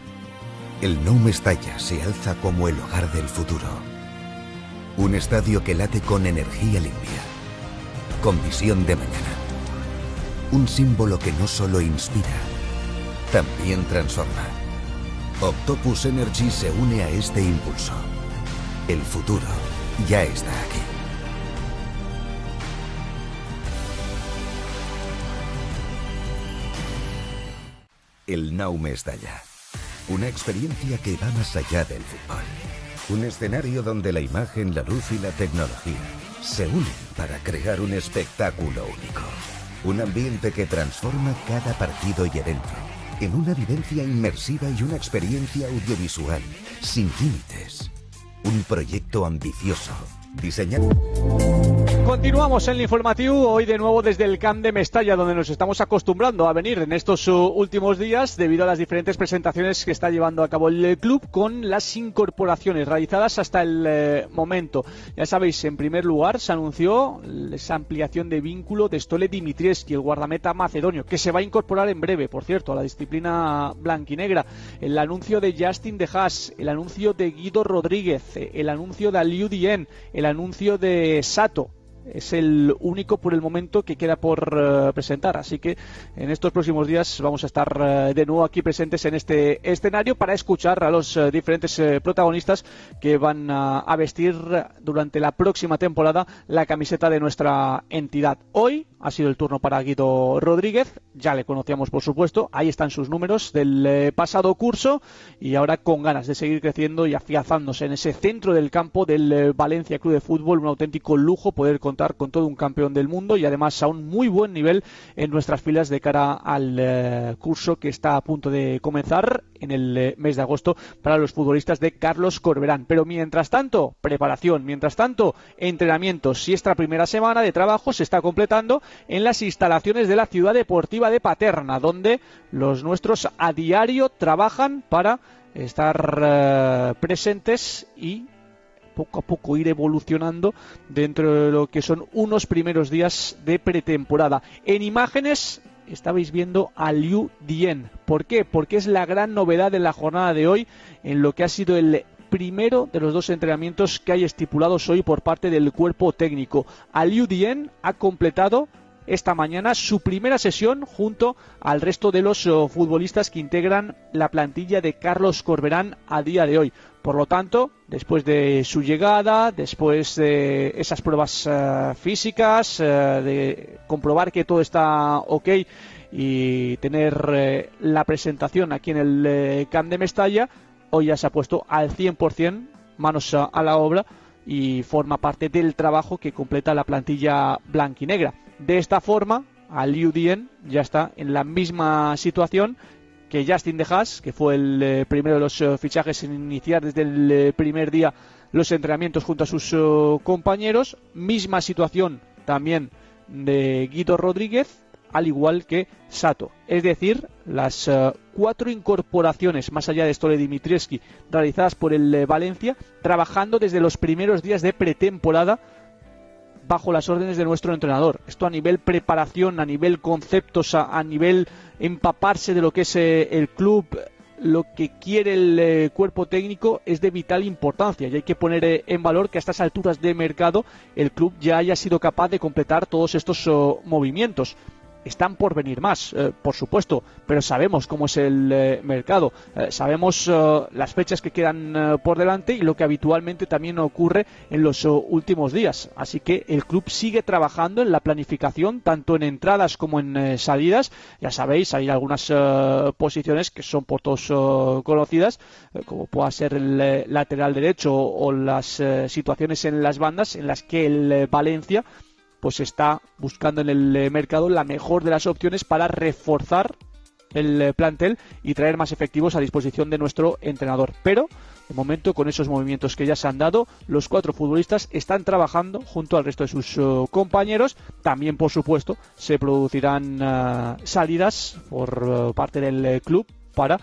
El Nou Mestalla se alza como el hogar del futuro. Un estadio que late con energía limpia, con visión de mañana. Un símbolo que no solo inspira, también transforma. Octopus Energy se une a este impulso. El futuro ya está aquí. El Nou Mestalla. Una experiencia que va más allá del fútbol. Un escenario donde la imagen, la luz y la tecnología se unen para crear un espectáculo único. Un ambiente que transforma cada partido y evento en una vivencia inmersiva y una experiencia audiovisual sin límites. Un proyecto ambicioso, diseñado... Continuamos en el informativo, hoy de nuevo desde el Camp de Mestalla, donde nos estamos acostumbrando a venir en estos últimos días debido a las diferentes presentaciones que está llevando a cabo el club con las incorporaciones realizadas hasta el momento. Ya sabéis, en primer lugar se anunció esa ampliación de vínculo de Stole Dimitrievski, el guardameta macedonio, que se va a incorporar en breve, por cierto, a la disciplina blanquinegra. El anuncio de Justin De Haas, el anuncio de Guido Rodríguez, el anuncio de Aliou Dieng, el anuncio de Sato. Es el único por el momento que queda por presentar, así que en estos próximos días vamos a estar de nuevo aquí presentes en este escenario para escuchar a los diferentes protagonistas que van a vestir durante la próxima temporada la camiseta de nuestra entidad. Hoy ha sido el turno para Guido Rodríguez, ya le conocíamos por supuesto, ahí están sus números del pasado curso y ahora con ganas de seguir creciendo y afianzándose en ese centro del campo del Valencia Club de Fútbol, un auténtico lujo poder contar con todo un campeón del mundo y además a un muy buen nivel en nuestras filas de cara al curso que está a punto de comenzar en el mes de agosto para los futbolistas de Carlos Corberán. Pero mientras tanto, preparación, mientras tanto, entrenamientos y esta primera semana de trabajo se está completando en las instalaciones de la Ciudad Deportiva de Paterna, donde los nuestros a diario trabajan para estar presentes y poco a poco ir evolucionando dentro de lo que son unos primeros días de pretemporada. En imágenes estabais viendo a Aliou Dieng. ¿Por qué? Porque es la gran novedad de la jornada de hoy en lo que ha sido el primero de los dos entrenamientos que hay estipulados hoy por parte del cuerpo técnico. Aliou Dieng ha completado esta mañana su primera sesión junto al resto de los futbolistas que integran la plantilla de Carlos Corberán a día de hoy. Por lo tanto, después de su llegada, después de esas pruebas físicas, de comprobar que todo está ok y tener la presentación aquí en el Camp de Mestalla, hoy ya se ha puesto al 100% manos a la obra y forma parte del trabajo que completa la plantilla blanquinegra. De esta forma, Aliou Dieng ya está en la misma situación que Justin De Haas, que fue el primero de los fichajes en iniciar desde el primer día los entrenamientos junto a sus compañeros. Misma situación también de Guido Rodríguez, al igual que Sato. Es decir, las 4 incorporaciones, más allá de Stole Dimitrievski, realizadas por el Valencia, trabajando desde los primeros días de pretemporada bajo las órdenes de nuestro entrenador. Esto a nivel preparación, a nivel conceptos, a nivel empaparse de lo que es el club, lo que quiere el cuerpo técnico es de vital importancia y hay que poner en valor que a estas alturas de mercado el club ya haya sido capaz de completar todos estos movimientos. Están por venir más, por supuesto, pero sabemos cómo es el mercado, sabemos las fechas que quedan por delante y lo que habitualmente también ocurre en los últimos días. Así que el club sigue trabajando en la planificación, tanto en entradas como en salidas. Ya sabéis, hay algunas posiciones que son por todos conocidas, como pueda ser el lateral derecho o las situaciones en las bandas en las que el Valencia pues está buscando en el mercado la mejor de las opciones para reforzar el plantel y traer más efectivos a disposición de nuestro entrenador. Pero, de momento, con esos movimientos que ya se han dado, los 4 futbolistas están trabajando junto al resto de sus compañeros. También, por supuesto, se producirán salidas por parte del club para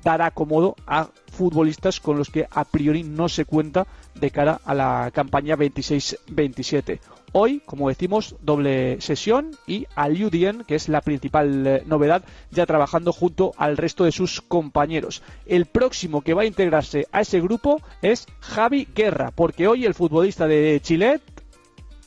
dar acomodo a futbolistas con los que a priori no se cuenta de cara a la campaña 26-27. Hoy, como decimos, doble sesión y Aliou Dieng, que es la principal novedad, ya trabajando junto al resto de sus compañeros. El próximo que va a integrarse a ese grupo es Javi Guerra, porque hoy el futbolista de Chilet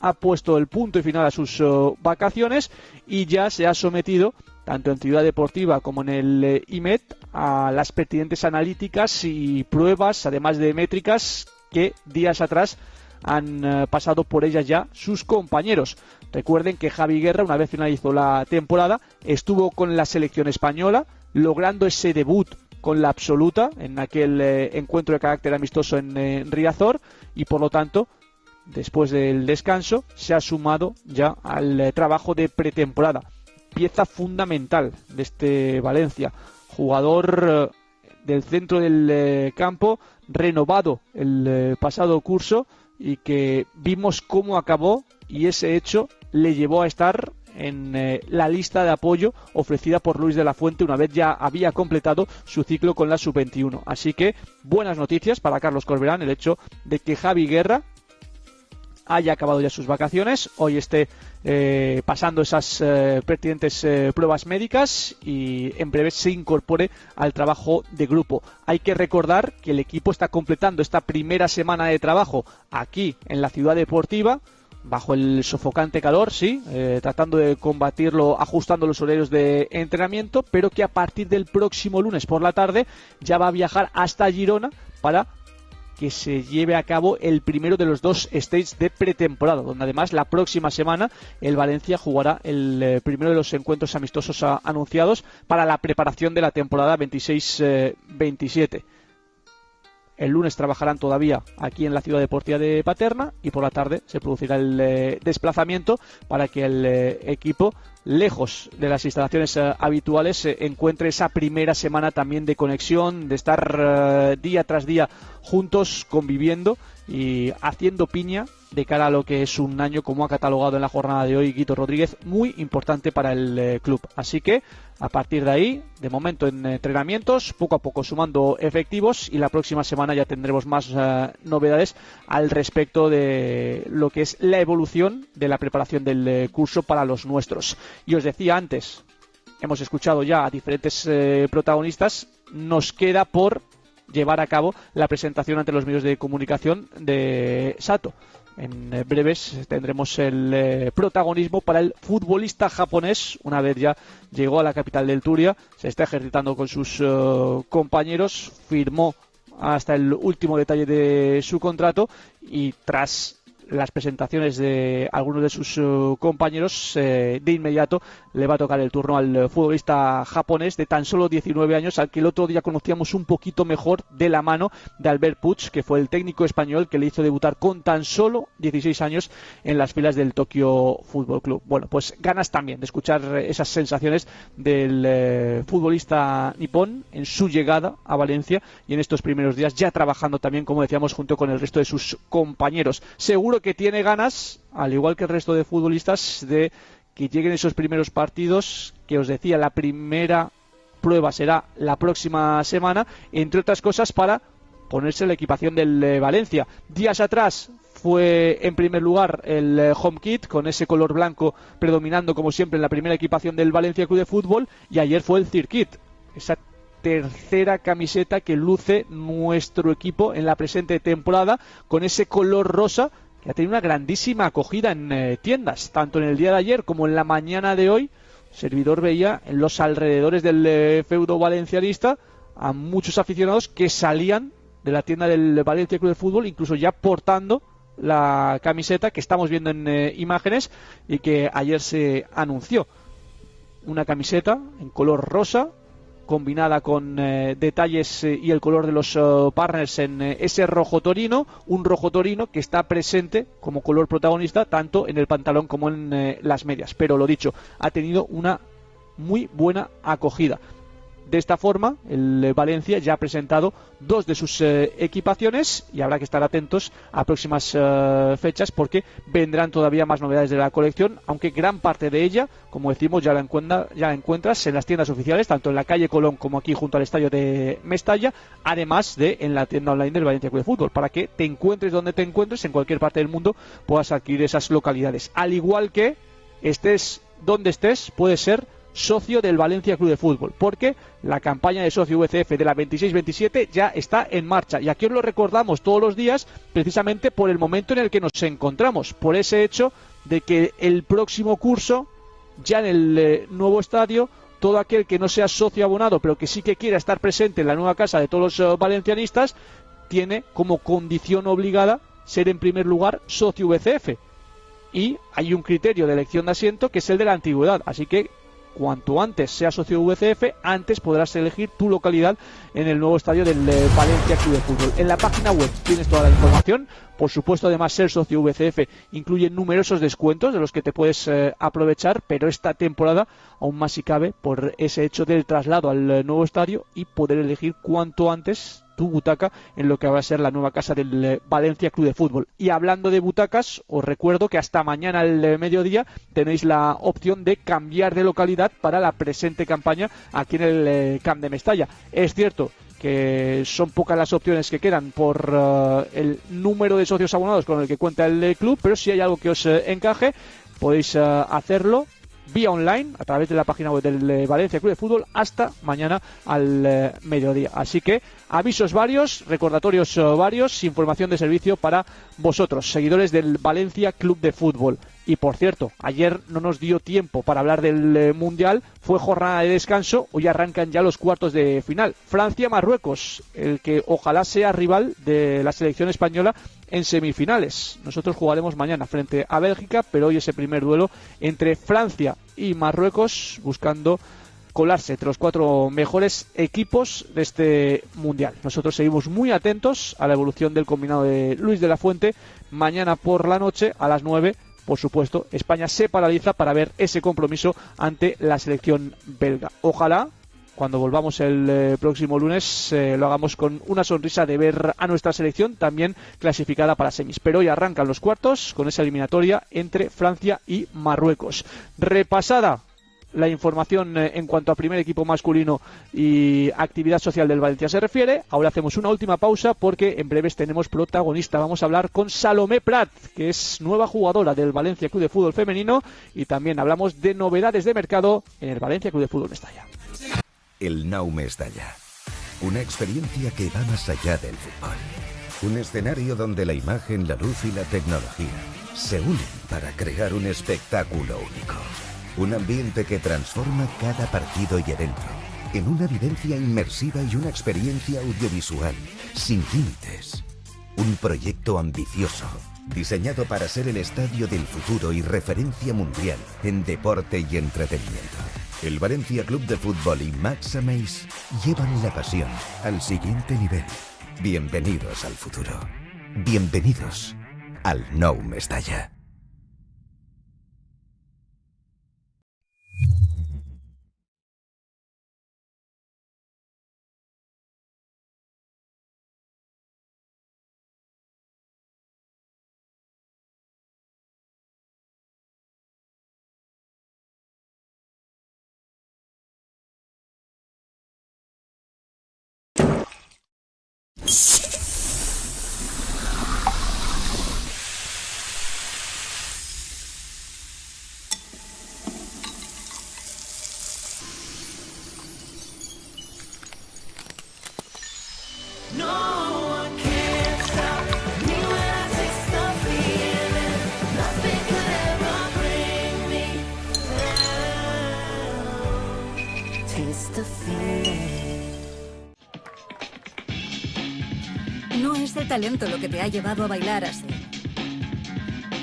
ha puesto el punto y final a sus vacaciones y ya se ha sometido, tanto en Ciudad Deportiva como en el IMED, a las pertinentes analíticas y pruebas, además de métricas, que días atrás han pasado por ellas ya sus compañeros. Recuerden que Javi Guerra, una vez finalizó la temporada, estuvo con la selección española, logrando ese debut con la absoluta en aquel encuentro de carácter amistoso en Riazor, y por lo tanto, después del descanso, se ha sumado ya al trabajo de pretemporada. Pieza fundamental de este Valencia, jugador del centro del campo, renovado el pasado curso, y que vimos cómo acabó, y ese hecho le llevó a estar en la lista de apoyo ofrecida por Luis de la Fuente una vez ya había completado su ciclo con la Sub-21. Así que buenas noticias para Carlos Corberán, el hecho de que Javi Guerra haya acabado ya sus vacaciones, hoy esté pasando esas pertinentes pruebas médicas y en breve se incorpore al trabajo de grupo. Hay que recordar que el equipo está completando esta primera semana de trabajo aquí en la Ciudad Deportiva, bajo el sofocante calor, sí, tratando de combatirlo, ajustando los horarios de entrenamiento, pero que a partir del próximo lunes por la tarde ya va a viajar hasta Girona para que se lleve a cabo el primero de los 2 stages de pretemporada, donde además la próxima semana el Valencia jugará el primero de los encuentros amistosos anunciados para la preparación de la temporada 26-27. El lunes trabajarán todavía aquí en la Ciudad Deportiva de Paterna y por la tarde se producirá el desplazamiento para que el equipo, lejos de las instalaciones habituales, encuentre esa primera semana también de conexión, de estar día tras día juntos, conviviendo y haciendo piña de cara a lo que es un año, como ha catalogado en la jornada de hoy Guito Rodríguez, muy importante para el club. Así que a partir de ahí, de momento en entrenamientos, poco a poco sumando efectivos, y la próxima semana ya tendremos más novedades al respecto de lo que es la evolución de la preparación del curso para los nuestros. Y os decía antes, hemos escuchado ya a diferentes protagonistas, nos queda por llevar a cabo la presentación ante los medios de comunicación de Sato. En breves tendremos el protagonismo para el futbolista japonés. Una vez ya llegó a la capital del Turia, se está ejercitando con sus compañeros, firmó hasta el último detalle de su contrato y tras las presentaciones de algunos de sus compañeros, de inmediato le va a tocar el turno al futbolista japonés de tan solo 19 años, al que el otro día conocíamos un poquito mejor de la mano de Albert Puig, que fue el técnico español que le hizo debutar con tan solo 16 años en las filas del Tokyo Fútbol Club. Bueno, pues ganas también de escuchar esas sensaciones del futbolista nipón en su llegada a Valencia y en estos primeros días ya trabajando también, como decíamos, junto con el resto de sus compañeros. Seguro que tiene ganas, al igual que el resto de futbolistas, de que lleguen esos primeros partidos, que os decía, la primera prueba será la próxima semana, entre otras cosas para ponerse la equipación del Valencia. Días atrás fue en primer lugar el home kit, con ese color blanco predominando como siempre en la primera equipación del Valencia Club de Fútbol, y ayer fue el Circuit, esa tercera camiseta que luce nuestro equipo en la presente temporada, con ese color rosa que ha tenido una grandísima acogida en tiendas, tanto en el día de ayer como en la mañana de hoy. Servidor veía en los alrededores del feudo valencianista a muchos aficionados que salían de la tienda del Valencia Club de Fútbol, incluso ya portando la camiseta que estamos viendo en imágenes y que ayer se anunció. Una camiseta en color rosa, combinada con detalles y el color de los partners en ese rojo torino, un rojo torino que está presente como color protagonista tanto en el pantalón como en las medias. Pero lo dicho, ha tenido una muy buena acogida. De esta forma, el Valencia ya ha presentado 2 de sus equipaciones y habrá que estar atentos a próximas fechas porque vendrán todavía más novedades de la colección, aunque gran parte de ella, como decimos, ya la encuentras en las tiendas oficiales, tanto en la calle Colón como aquí junto al estadio de Mestalla, además de en la tienda online del Valencia Club de Fútbol, para que te encuentres donde te encuentres, en cualquier parte del mundo puedas adquirir esas localidades. Al igual que estés donde estés, puedes ser socio del Valencia Club de Fútbol, porque la campaña de socio VCF de la 26-27 ya está en marcha, y aquí os lo recordamos todos los días precisamente por el momento en el que nos encontramos, por ese hecho de que el próximo curso, ya en el nuevo estadio, todo aquel que no sea socio abonado pero que sí que quiera estar presente en la nueva casa de todos los valencianistas, tiene como condición obligada ser en primer lugar socio VCF, y hay un criterio de elección de asiento que es el de la antigüedad, así que cuanto antes seas socio VCF, antes podrás elegir tu localidad en el nuevo estadio del Valencia Club de Fútbol. En la página web tienes toda la información. Por supuesto, además, ser socio VCF incluye numerosos descuentos de los que te puedes aprovechar, pero esta temporada aún más si cabe por ese hecho del traslado al nuevo estadio y poder elegir cuanto antes tu butaca en lo que va a ser la nueva casa del Valencia Club de Fútbol. Y hablando de butacas, os recuerdo que hasta mañana al mediodía tenéis la opción de cambiar de localidad para la presente campaña aquí en el Camp de Mestalla. Es cierto que son pocas las opciones que quedan por el número de socios abonados con el que cuenta el club, pero si hay algo que os encaje, podéis hacerlo vía online a través de la página web del Valencia Club de Fútbol hasta mañana al mediodía. Así que avisos varios, recordatorios varios, información de servicio para vosotros, seguidores del Valencia Club de Fútbol. Y por cierto, ayer no nos dio tiempo para hablar del Mundial, fue jornada de descanso, hoy arrancan ya los cuartos de final. Francia-Marruecos, el que ojalá sea rival de la selección española en semifinales. Nosotros jugaremos mañana frente a Bélgica, pero hoy es el primer duelo entre Francia y Marruecos, buscando colarse entre los 4 mejores equipos de este Mundial. Nosotros seguimos muy atentos a la evolución del combinado de Luis de la Fuente. Mañana por la noche a las 9, por supuesto, España se paraliza para ver ese compromiso ante la selección belga. Ojalá, cuando volvamos el próximo lunes, lo hagamos con una sonrisa de ver a nuestra selección también clasificada para semis. Pero hoy arrancan los cuartos con esa eliminatoria entre Francia y Marruecos. Repasada la información en cuanto a primer equipo masculino y actividad social del Valencia se refiere, ahora hacemos una última pausa porque en breves tenemos protagonista. Vamos a hablar con Salomé Prat, que es nueva jugadora del Valencia Club de Fútbol femenino, y también hablamos de novedades de mercado en el Valencia Club de Fútbol Mestalla. El Nou Mestalla, una experiencia que va más allá del fútbol. Un escenario donde la imagen, la luz y la tecnología se unen para crear un espectáculo único. Un ambiente que transforma cada partido y evento en una vivencia inmersiva y una experiencia audiovisual sin límites. Un proyecto ambicioso, diseñado para ser el estadio del futuro y referencia mundial en deporte y entretenimiento. El Valencia Club de Fútbol y Max Ameis llevan la pasión al siguiente nivel. Bienvenidos al futuro. Bienvenidos al Nou Mestalla. No es el talento lo que te ha llevado a bailar así.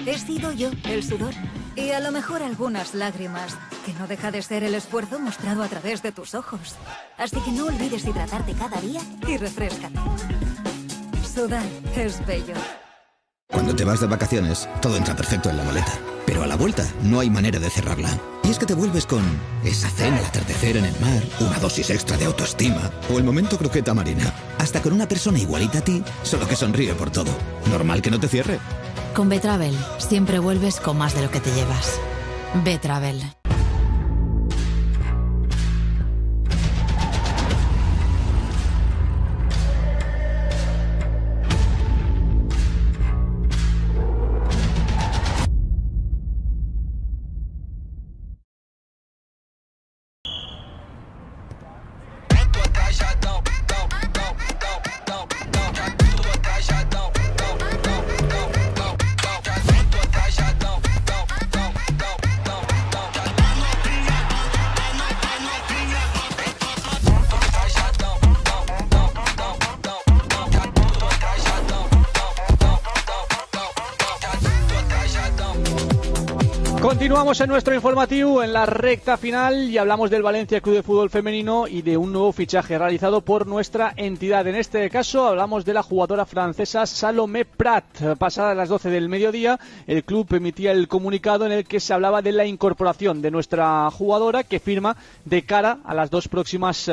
He sido yo, el sudor. Y a lo mejor algunas lágrimas, que no deja de ser el esfuerzo mostrado a través de tus ojos. Así que no olvides hidratarte cada día y refréscate. Sudar es bello. Cuando te vas de vacaciones, todo entra perfecto en la maleta. Pero a la vuelta no hay manera de cerrarla. Y es que te vuelves con esa cena al atardecer en el mar, una dosis extra de autoestima o el momento croqueta marina. Hasta con una persona igualita a ti, solo que sonríe por todo. Normal que no te cierre. Con Betravel siempre vuelves con más de lo que te llevas. Betravel. Continuamos en nuestro informativo en la recta final y hablamos del Valencia Club de Fútbol Femenino y de un nuevo fichaje realizado por nuestra entidad. En este caso hablamos de la jugadora francesa Salomé Prat. Pasadas las 12 del mediodía, el club emitía el comunicado en el que se hablaba de la incorporación de nuestra jugadora que firma de cara a las 2 próximas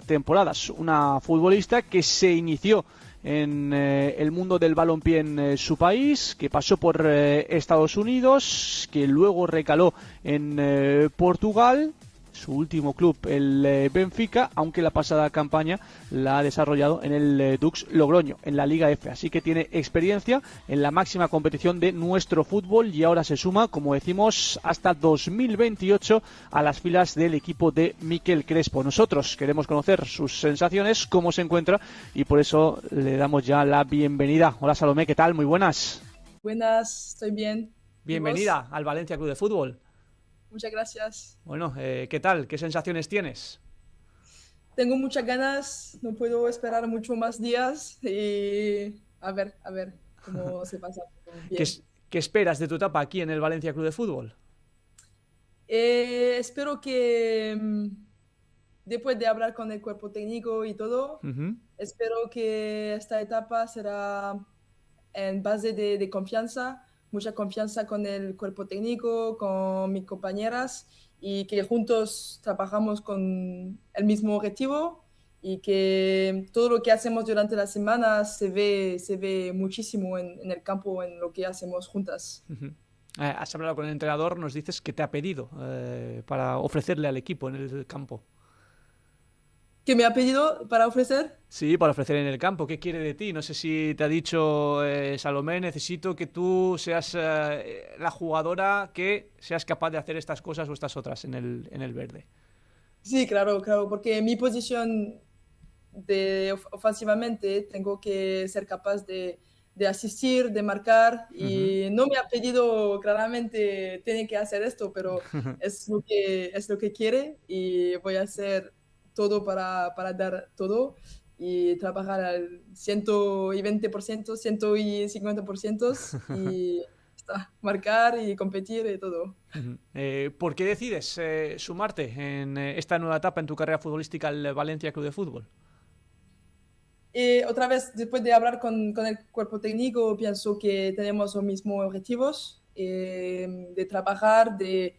temporadas. Una futbolista que se inició en el mundo del balompié en su país, que pasó por Estados Unidos, que luego recaló en Portugal, su último club, el Benfica, aunque la pasada campaña la ha desarrollado en el Dux Logroño, en la Liga F. Así que tiene experiencia en la máxima competición de nuestro fútbol y ahora se suma, como decimos, hasta 2028 a las filas del equipo de Miquel Crespo. Nosotros queremos conocer sus sensaciones, cómo se encuentra, y por eso le damos ya la bienvenida. Hola Salomé, ¿qué tal? Muy buenas. Buenas, estoy bien. Bienvenida al Valencia Club de Fútbol. Muchas gracias. Bueno, ¿qué tal? ¿Qué sensaciones tienes? Tengo muchas ganas, no puedo esperar mucho más días y a ver cómo se pasa. ¿Qué esperas de tu etapa aquí en el Valencia Club de Fútbol? Espero que después de hablar con el cuerpo técnico y todo, espero que esta etapa será en base de confianza, mucha confianza con el cuerpo técnico, con mis compañeras y que juntos trabajamos con el mismo objetivo y que todo lo que hacemos durante la semana se ve muchísimo en el campo, en lo que hacemos juntas. Has hablado con el entrenador, nos dices que te ha pedido para ofrecerle al equipo en el campo. ¿Qué me ha pedido para ofrecer? Sí, para ofrecer en el campo. ¿Qué quiere de ti? No sé si te ha dicho Salomé, necesito que tú seas la jugadora que seas capaz de hacer estas cosas o estas otras en el verde. Sí, claro, porque mi posición ofensivamente tengo que ser capaz de asistir, de marcar y no me ha pedido claramente tiene que hacer esto, pero es lo que quiere y voy a hacer todo para dar todo y trabajar al 120%, 150% y marcar y competir y todo. ¿Por qué decides sumarte en esta nueva etapa en tu carrera futbolística al Valencia Club de Fútbol? Otra vez, después de hablar con el cuerpo técnico, pienso que tenemos los mismos objetivos, de trabajar, de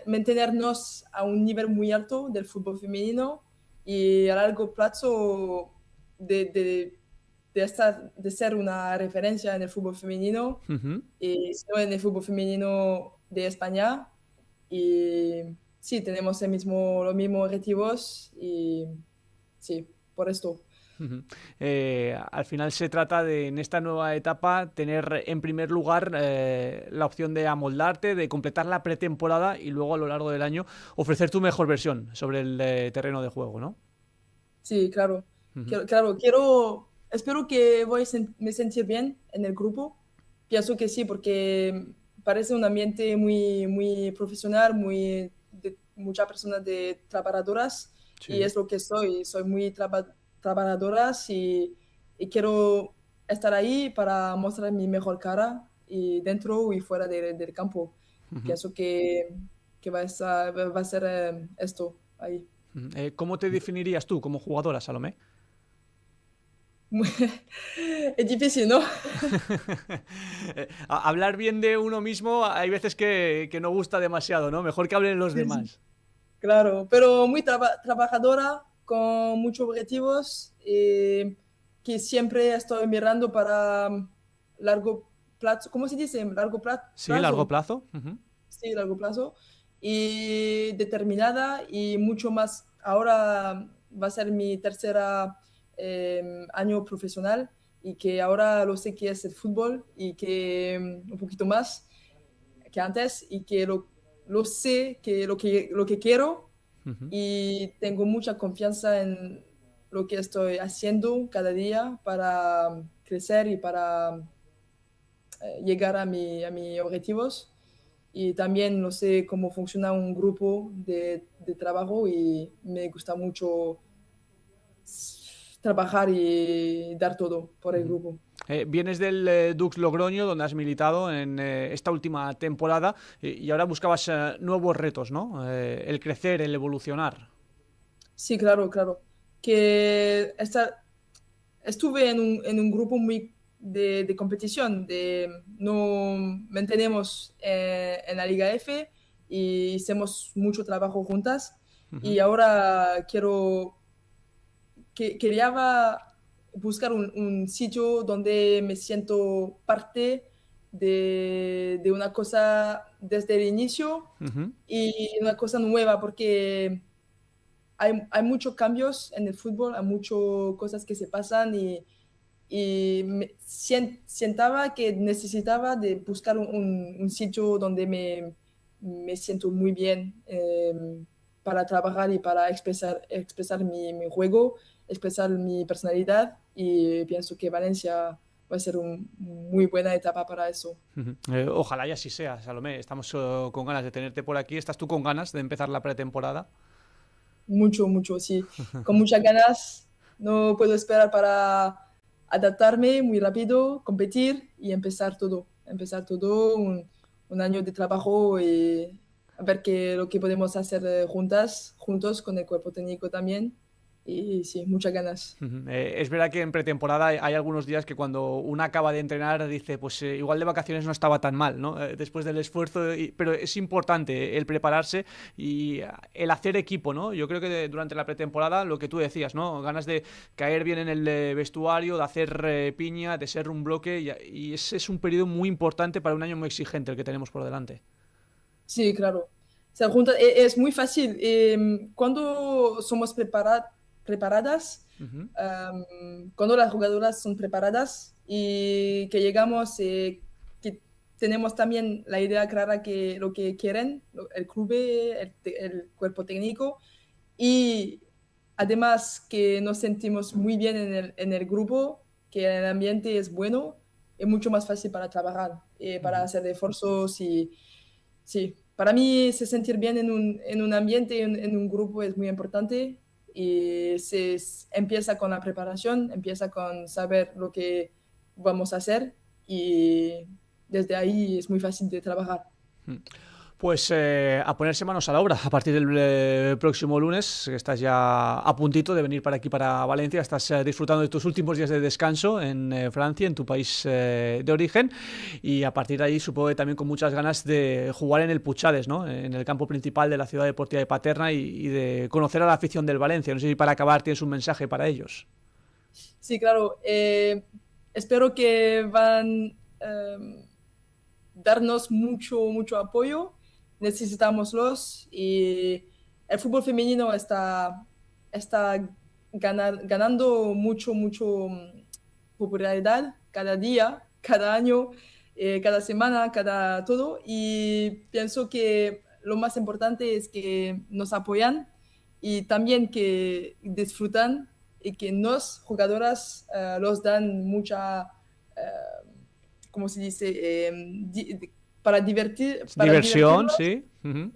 mantenernos a un nivel muy alto del fútbol femenino y a largo plazo de ser una referencia en el fútbol femenino y no en el fútbol femenino de España. Y sí, tenemos los mismos objetivos y sí, por esto. Al final se trata de, en esta nueva etapa, tener en primer lugar la opción de amoldarte, de completar la pretemporada y luego a lo largo del año ofrecer tu mejor versión sobre el terreno de juego, ¿no? Sí, claro. Espero que me sentir bien en el grupo. Pienso que sí, porque parece un ambiente muy, muy profesional, muchas personas trabajadoras, y es lo que soy muy trabajadoras y quiero estar ahí para mostrar mi mejor cara y dentro y fuera del campo. Pienso que va a ser esto ahí. ¿Cómo te definirías tú como jugadora, Salomé? Es difícil, ¿no? Hablar bien de uno mismo hay veces que no gusta demasiado, ¿no? Mejor que hablen los demás. Claro, pero muy trabajadora, con muchos objetivos, que siempre estoy mirando para largo plazo. ¿Cómo se dice? ¿Largo plazo? Sí, largo plazo. Sí, largo plazo. Y determinada y mucho más. Ahora va a ser mi tercera año profesional y que ahora lo sé que es el fútbol y que un poquito más que antes y que lo sé que lo que quiero. Y tengo mucha confianza en lo que estoy haciendo cada día para crecer y para llegar a mis objetivos. Y también no sé cómo funciona un grupo de trabajo y me gusta mucho trabajar y dar todo por el grupo. Vienes del Dux Logroño, donde has militado en esta última temporada y ahora buscabas nuevos retos, ¿no? El crecer, el evolucionar. Sí, claro. Que estuve en un grupo muy de competición, no mantenemos en la Liga F y hicimos mucho trabajo juntas. Y ahora quería buscar un sitio donde me siento parte de una cosa desde el inicio y una cosa nueva, porque hay muchos cambios en el fútbol, hay muchas cosas que se pasan y sentaba que necesitaba de buscar un sitio donde me siento muy bien para trabajar y para expresar mi juego, expresar mi personalidad, y pienso que Valencia va a ser una muy buena etapa para eso. Ojalá y así sea, Salomé. Estamos con ganas de tenerte por aquí. ¿Estás tú con ganas de empezar la pretemporada? Mucho, sí. Con muchas ganas. No puedo esperar para adaptarme muy rápido, competir y empezar todo. Un año de trabajo y a ver lo que podemos hacer juntos con el cuerpo técnico también. Y sí, muchas ganas. Es verdad que en pretemporada hay algunos días que cuando uno acaba de entrenar dice, pues igual de vacaciones no estaba tan mal, ¿no? Después del esfuerzo, pero es importante el prepararse y el hacer equipo, ¿no? Yo creo que durante la pretemporada, lo que tú decías, ¿no? Ganas de caer bien en el vestuario, de hacer piña, de ser un bloque, y ese es un periodo muy importante para un año muy exigente el que tenemos por delante. Sí, claro. O sea, es muy fácil. Cuando somos preparadas, cuando las jugadoras son preparadas y que llegamos, que tenemos también la idea clara que lo que quieren, el club, el cuerpo técnico, y además que nos sentimos muy bien en el grupo, que el ambiente es bueno, es mucho más fácil para trabajar, para hacer esfuerzos. Y sí, para mí se sentir bien en un ambiente, en un grupo es muy importante. Y se empieza con la preparación, empieza con saber lo que vamos a hacer, y desde ahí es muy fácil de trabajar. Pues a ponerse manos a la obra a partir del próximo lunes, que estás ya a puntito de venir para aquí, para Valencia. Estás disfrutando de tus últimos días de descanso en Francia, en tu país de origen, y a partir de ahí supongo que también con muchas ganas de jugar en el Puchades, ¿no? En el campo principal de la ciudad deportiva de Paterna, y de conocer a la afición del Valencia. No sé si para acabar tienes un mensaje para ellos. Sí, claro. Espero que van darnos mucho apoyo. Necesitámoslos, y el fútbol femenino está ganando mucho popularidad cada día, cada año, cada semana, cada todo, y pienso que lo más importante es que nos apoyan y también que disfrutan, y que nos jugadoras los dan mucha, ¿cómo se dice? Para diversión, sí.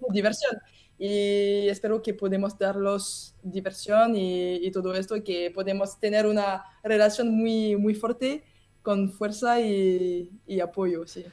Diversión. Y espero que podamos darlos diversión y todo esto, y que podemos tener una relación muy fuerte, con fuerza y apoyo, sí.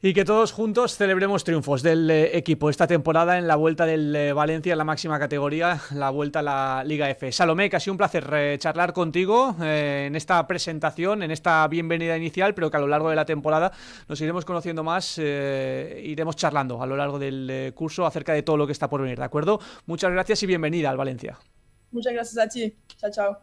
Y que todos juntos celebremos triunfos del equipo esta temporada en la vuelta del Valencia en la máxima categoría, la vuelta a la Liga F. Salomé, que ha sido un placer charlar contigo en esta presentación, en esta bienvenida inicial, pero que a lo largo de la temporada nos iremos conociendo más, iremos charlando a lo largo del curso acerca de todo lo que está por venir, ¿de acuerdo? Muchas gracias y bienvenida al Valencia. Muchas gracias a ti. Chao.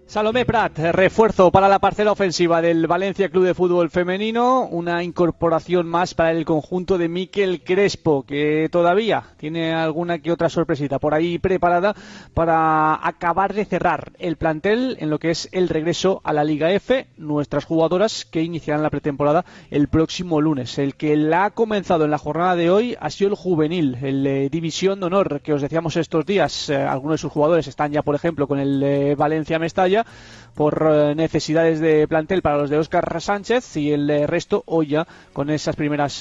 Salomé Prat, refuerzo para la parcela ofensiva del Valencia Club de Fútbol Femenino, una incorporación más para el conjunto de Miquel Crespo, que todavía tiene alguna que otra sorpresita por ahí preparada para acabar de cerrar el plantel en lo que es el regreso a la Liga F, nuestras jugadoras que iniciarán la pretemporada el próximo lunes. El que la ha comenzado en la jornada de hoy ha sido el juvenil, el División de Honor, que os decíamos estos días, algunos de sus jugadores están ya, por ejemplo, con el Valencia Mestalla, Mestalla por necesidades de plantel para los de Óscar Sánchez, y el resto hoy ya con esas primeras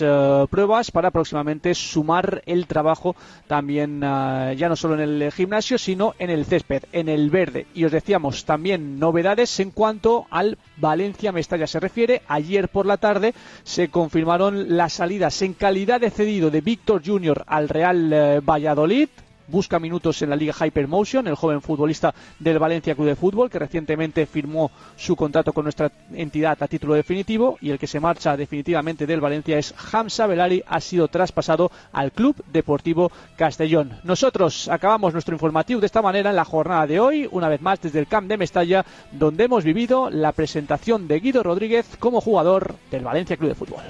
pruebas para próximamente sumar el trabajo también ya no solo en el gimnasio sino en el césped, en el verde. Y os decíamos también novedades en cuanto al Valencia Mestalla se refiere. Ayer por la tarde se confirmaron las salidas en calidad de cedido de Víctor Junior al Real Valladolid. Busca minutos en la Liga Hypermotion, el joven futbolista del Valencia Club de Fútbol, que recientemente firmó su contrato con nuestra entidad a título definitivo, y el que se marcha definitivamente del Valencia es Hamza Belari, ha sido traspasado al Club Deportivo Castellón. Nosotros acabamos nuestro informativo de esta manera en la jornada de hoy, una vez más desde el Camp de Mestalla, donde hemos vivido la presentación de Guido Rodríguez como jugador del Valencia Club de Fútbol.